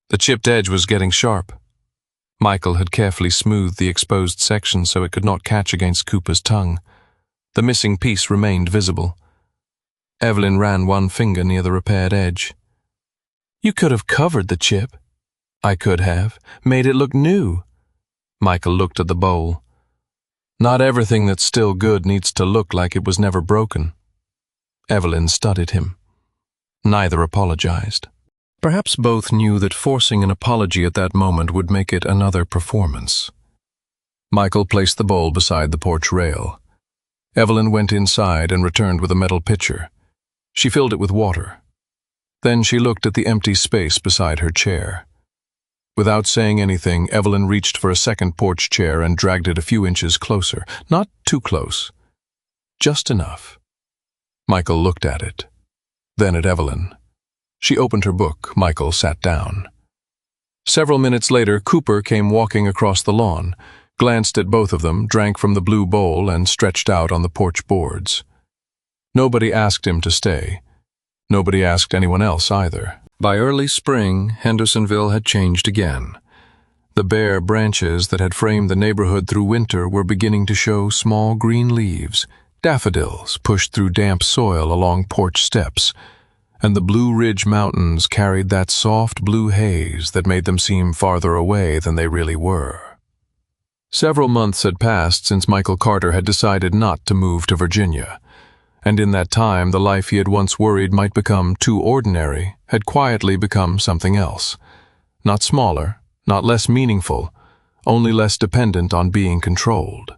The chipped edge was getting sharp. Michael had carefully smoothed the exposed section so it could not catch against Cooper's tongue. The missing piece remained visible. Evelyn ran one finger near the repaired edge. You could have covered the chip. I could have. Made it look new. Michael looked at the bowl. Not everything that's still good needs to look like it was never broken. Evelyn studied him. Neither apologized. Perhaps both knew that forcing an apology at that moment would make it another performance. Michael placed the bowl beside the porch rail. Evelyn went inside and returned with a metal pitcher. She filled it with water. Then she looked at the empty space beside her chair. Without saying anything, Evelyn reached for a second porch chair and dragged it a few inches closer. Not too close. Just enough. Michael looked at it. Then at Evelyn. She opened her book. Michael sat down. Several minutes later, Cooper came walking across the lawn, glanced at both of them, drank from the blue bowl, and stretched out on the porch boards. Nobody asked him to stay. Nobody asked anyone else either. By early spring, Hendersonville had changed again. The bare branches that had framed the neighborhood through winter were beginning to show small green leaves. Daffodils pushed through damp soil along porch steps, and the Blue Ridge Mountains carried that soft blue haze that made them seem farther away than they really were. Several months had passed since Michael Carter had decided not to move to Virginia, and in that time the life he had once worried might become too ordinary had quietly become something else. Not smaller, not less meaningful, only less dependent on being controlled.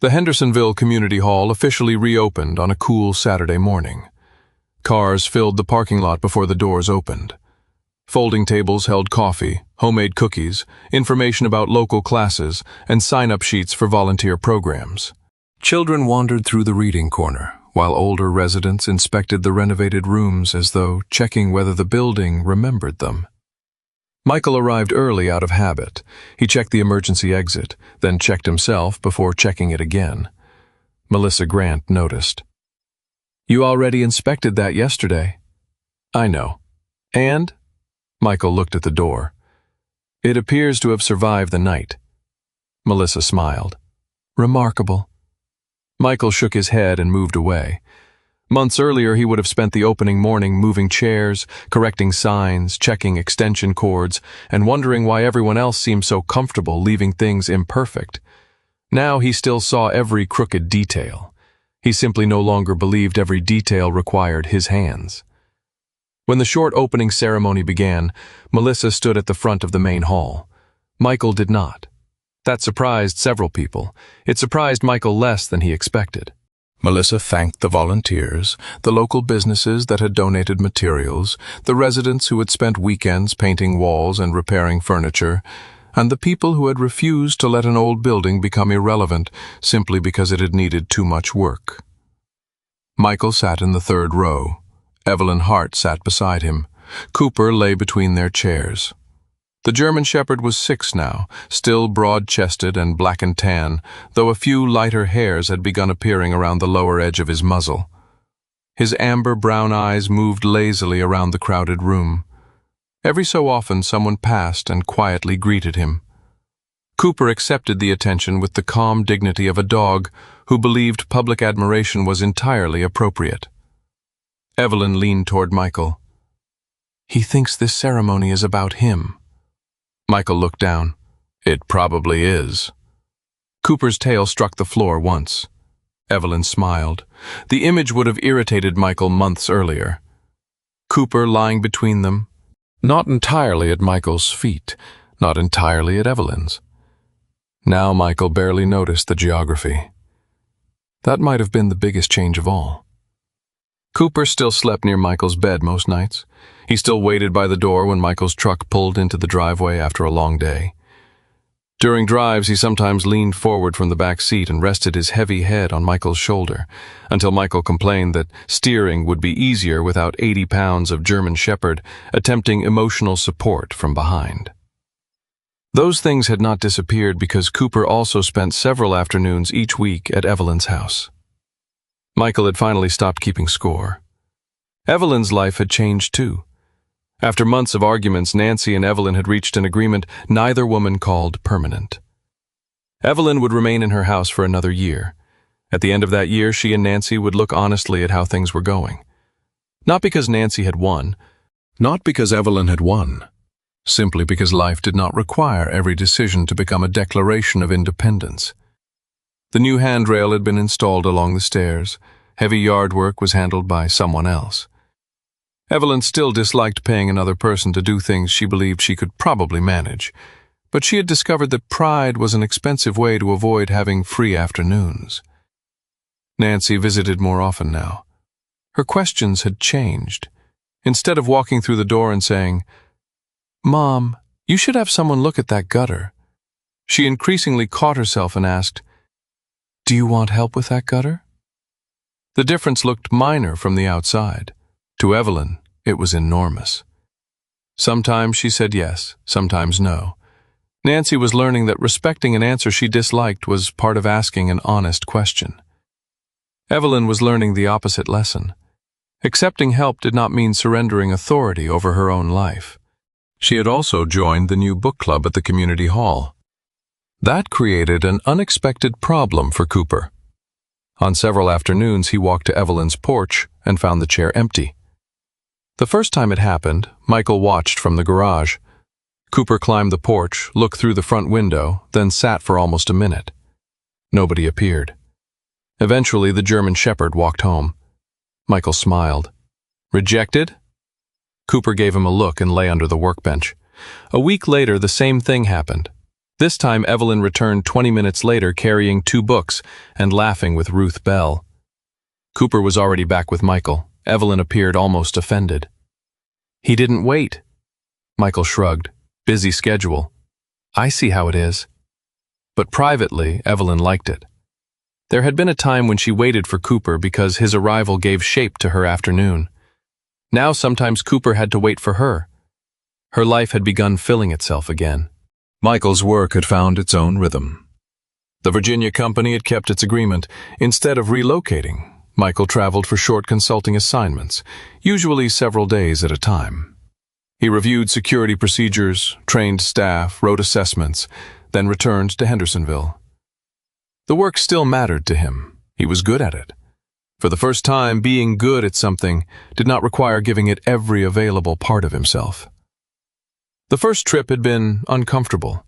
The Hendersonville Community Hall officially reopened on a cool Saturday morning. Cars filled the parking lot before the doors opened. Folding tables held coffee, homemade cookies, information about local classes, and sign-up sheets for volunteer programs. Children wandered through the reading corner, while older residents inspected the renovated rooms as though checking whether the building remembered them. Michael arrived early out of habit. He checked the emergency exit, then checked himself before checking it again. Melissa Grant noticed. You already inspected that yesterday. I know. And? Michael looked at the door. It appears to have survived the night. Melissa smiled. Remarkable. Michael shook his head and moved away. Months earlier, he would have spent the opening morning moving chairs, correcting signs, checking extension cords, and wondering why everyone else seemed so comfortable leaving things imperfect. Now he still saw every crooked detail. He simply no longer believed every detail required his hands. When the short opening ceremony began, Melissa stood at the front of the main hall. Michael did not. That surprised several people. It surprised Michael less than he expected. Melissa thanked the volunteers, the local businesses that had donated materials, the residents who had spent weekends painting walls and repairing furniture, and the people who had refused to let an old building become irrelevant simply because it had needed too much work. Michael sat in the third row. Evelyn Hart sat beside him. Cooper lay between their chairs. The German Shepherd was 6 now, still broad-chested and black and tan, though a few lighter hairs had begun appearing around the lower edge of his muzzle. His amber-brown eyes moved lazily around the crowded room. Every so often someone passed and quietly greeted him. Cooper accepted the attention with the calm dignity of a dog who believed public admiration was entirely appropriate. Evelyn leaned toward Michael. He thinks this ceremony is about him. Michael looked down. It probably is. Cooper's tail struck the floor once. Evelyn smiled. The image would have irritated Michael months earlier. Cooper lying between them, not entirely at Michael's feet, not entirely at Evelyn's. Now Michael barely noticed the geography. That might have been the biggest change of all. Cooper still slept near Michael's bed most nights. He still waited by the door when Michael's truck pulled into the driveway after a long day. During drives, he sometimes leaned forward from the back seat and rested his heavy head on Michael's shoulder, until Michael complained that steering would be easier without 80 pounds of German Shepherd attempting emotional support from behind. Those things had not disappeared because Cooper also spent several afternoons each week at Evelyn's house. Michael had finally stopped keeping score. Evelyn's life had changed too. After months of arguments, Nancy and Evelyn had reached an agreement neither woman called permanent. Evelyn would remain in her house for another year. At the end of that year, she and Nancy would look honestly at how things were going. Not because Nancy had won, not because Evelyn had won, simply because life did not require every decision to become a declaration of independence. The new handrail had been installed along the stairs. Heavy yard work was handled by someone else. Evelyn still disliked paying another person to do things she believed she could probably manage, but she had discovered that pride was an expensive way to avoid having free afternoons. Nancy visited more often now. Her questions had changed. Instead of walking through the door and saying, "Mom, you should have someone look at that gutter," she increasingly caught herself and asked, "Do you want help with that gutter?" The difference looked minor from the outside. To Evelyn, it was enormous. Sometimes she said yes, sometimes no. Nancy was learning that respecting an answer she disliked was part of asking an honest question. Evelyn was learning the opposite lesson. Accepting help did not mean surrendering authority over her own life. She had also joined the new book club at the community hall. That created an unexpected problem for Cooper. On several afternoons, he walked to Evelyn's porch and found the chair empty. The first time it happened, Michael watched from the garage. Cooper climbed the porch, looked through the front window, then sat for almost a minute. Nobody appeared. Eventually, the German Shepherd walked home. Michael smiled. "Rejected?" Cooper gave him a look and lay under the workbench. A week later, the same thing happened. This time, Evelyn returned 20 minutes later carrying 2 books and laughing with Ruth Bell. Cooper was already back with Michael. Evelyn appeared almost offended. "He didn't wait." Michael shrugged. "Busy schedule. I see how it is." But privately, Evelyn liked it. There had been a time when she waited for Cooper because his arrival gave shape to her afternoon. Now sometimes Cooper had to wait for her. Her life had begun filling itself again. Michael's work had found its own rhythm. The Virginia company had kept its agreement. Instead of relocating, Michael traveled for short consulting assignments, usually several days at a time. He reviewed security procedures, trained staff, wrote assessments, then returned to Hendersonville. The work still mattered to him. He was good at it. For the first time, being good at something did not require giving it every available part of himself. The first trip had been uncomfortable.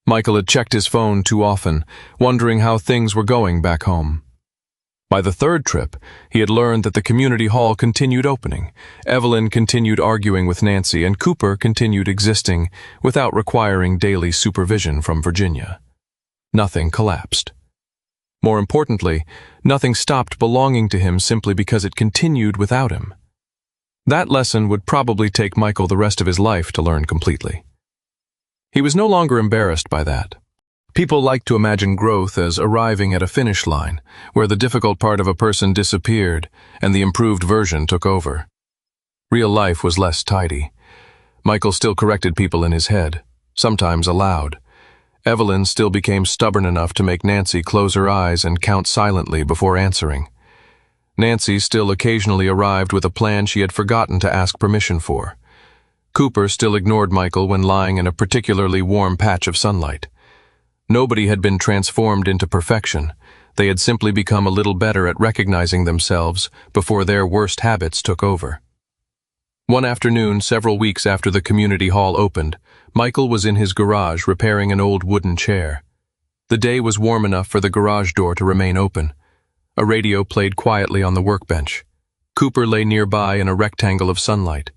Michael had checked his phone too often, wondering how things were going back home. By the third trip, he had learned that the community hall continued opening, Evelyn continued arguing with Nancy, and Cooper continued existing without requiring daily supervision from Virginia. Nothing collapsed. More importantly, nothing stopped belonging to him simply because it continued without him. That lesson would probably take Michael the rest of his life to learn completely. He was no longer embarrassed by that. People like to imagine growth as arriving at a finish line, where the difficult part of a person disappeared and the improved version took over. Real life was less tidy. Michael still corrected people in his head, sometimes aloud. Evelyn still became stubborn enough to make Nancy close her eyes and count silently before answering. Nancy still occasionally arrived with a plan she had forgotten to ask permission for. Cooper still ignored Michael when lying in a particularly warm patch of sunlight. Nobody had been transformed into perfection. They had simply become a little better at recognizing themselves before their worst habits took over. One afternoon, several weeks after the community hall opened, Michael was in his garage repairing an old wooden chair. The day was warm enough for the garage door to remain open. A radio played quietly on the workbench. Cooper lay nearby in a rectangle of sunlight.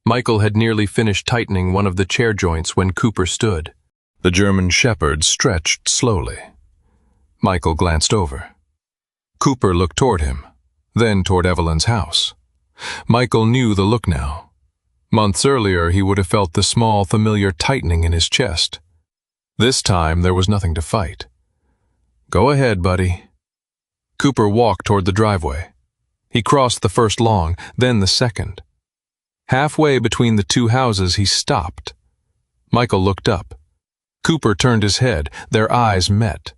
Michael had nearly finished tightening one of the chair joints when Cooper stood. The German Shepherd stretched slowly. Michael glanced over. Cooper looked toward him, then toward Evelyn's house. Michael knew the look now. Months earlier, he would have felt the small, familiar tightening in his chest. This time, there was nothing to fight. "Go ahead, buddy." Cooper walked toward the driveway. He crossed the first lawn, then the second. Halfway between the two houses, he stopped. Michael looked up. Cooper turned his head. Their eyes met.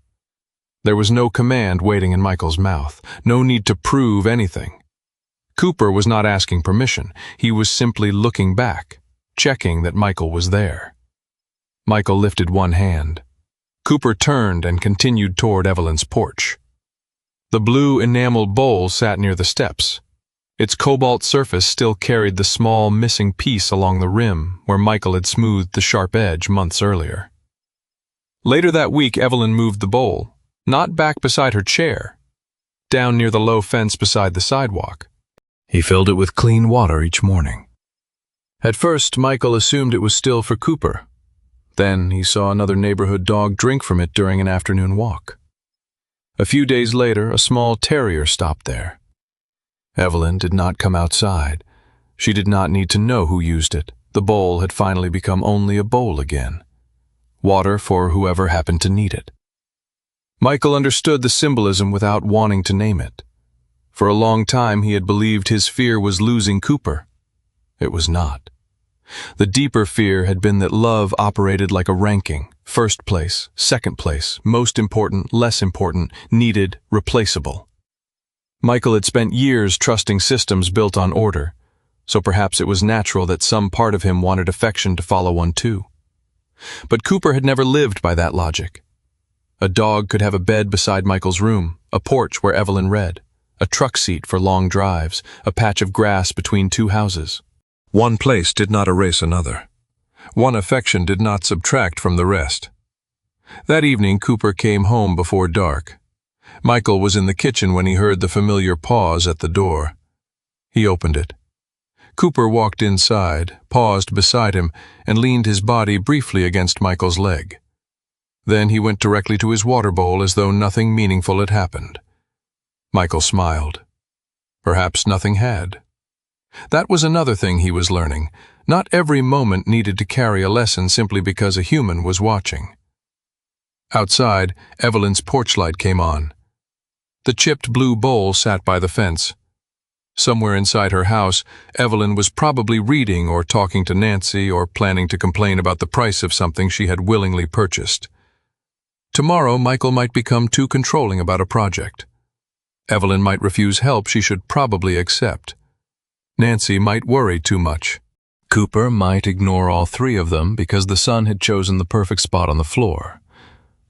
There was no command waiting in Michael's mouth, no need to prove anything. Cooper was not asking permission. He was simply looking back, checking that Michael was there. Michael lifted one hand. Cooper turned and continued toward Evelyn's porch. The blue enameled bowl sat near the steps. Its cobalt surface still carried the small missing piece along the rim where Michael had smoothed the sharp edge months earlier. Later that week, Evelyn moved the bowl, not back beside her chair, down near the low fence beside the sidewalk. He filled it with clean water each morning. At first, Michael assumed it was still for Cooper. Then he saw another neighborhood dog drink from it during an afternoon walk. A few days later, a small terrier stopped there. Evelyn did not come outside. She did not need to know who used it. The bowl had finally become only a bowl again. Water for whoever happened to need it. Michael understood the symbolism without wanting to name it. For a long time he had believed his fear was losing Cooper. It was not. The deeper fear had been that love operated like a ranking: first place, second place, most important, less important, needed, replaceable. Michael had spent years trusting systems built on order, so perhaps it was natural that some part of him wanted affection to follow one too. But Cooper had never lived by that logic. A dog could have a bed beside Michael's room, a porch where Evelyn read, a truck seat for long drives, a patch of grass between two houses. One place did not erase another. One affection did not subtract from the rest. That evening, Cooper came home before dark. Michael was in the kitchen when he heard the familiar pause at the door. He opened it. Cooper walked inside, paused beside him, and leaned his body briefly against Michael's leg. Then he went directly to his water bowl as though nothing meaningful had happened. Michael smiled. Perhaps nothing had. That was another thing he was learning. Not every moment needed to carry a lesson simply because a human was watching. Outside, Evelyn's porch light came on. The chipped blue bowl sat by the fence. Somewhere inside her house, Evelyn was probably reading or talking to Nancy or planning to complain about the price of something she had willingly purchased. Tomorrow, Michael might become too controlling about a project. Evelyn might refuse help she should probably accept. Nancy might worry too much. Cooper might ignore all three of them because the sun had chosen the perfect spot on the floor.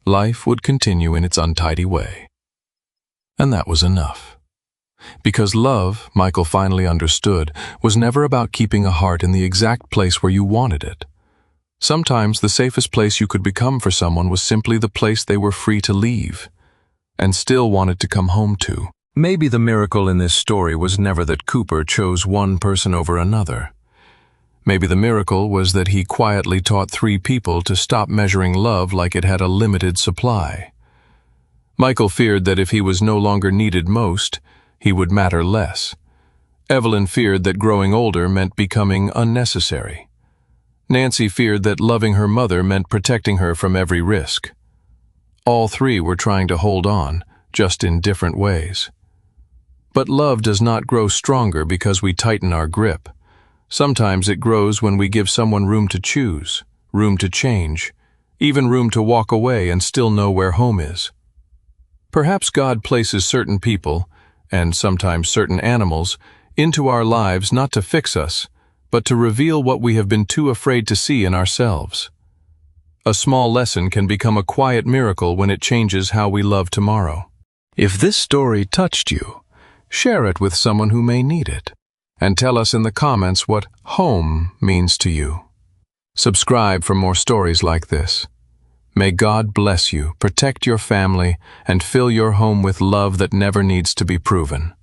Life would continue in its untidy way. And that was enough. Because love, Michael finally understood, was never about keeping a heart in the exact place where you wanted it. Sometimes the safest place you could become for someone was simply the place they were free to leave, and still wanted to come home to. Maybe the miracle in this story was never that Cooper chose one person over another. Maybe the miracle was that he quietly taught three people to stop measuring love like it had a limited supply. Michael feared that if he was no longer needed most, he would matter less. Evelyn feared that growing older meant becoming unnecessary. Nancy feared that loving her mother meant protecting her from every risk. All three were trying to hold on, just in different ways. But love does not grow stronger because we tighten our grip. Sometimes it grows when we give someone room to choose, room to change, even room to walk away and still know where home is. Perhaps God places certain people, and sometimes certain animals, into our lives not to fix us, but to reveal what we have been too afraid to see in ourselves. A small lesson can become a quiet miracle when it changes how we love tomorrow. If this story touched you, share it with someone who may need it, and tell us in the comments what home means to you. Subscribe for more stories like this. May God bless you, protect your family, and fill your home with love that never needs to be proven.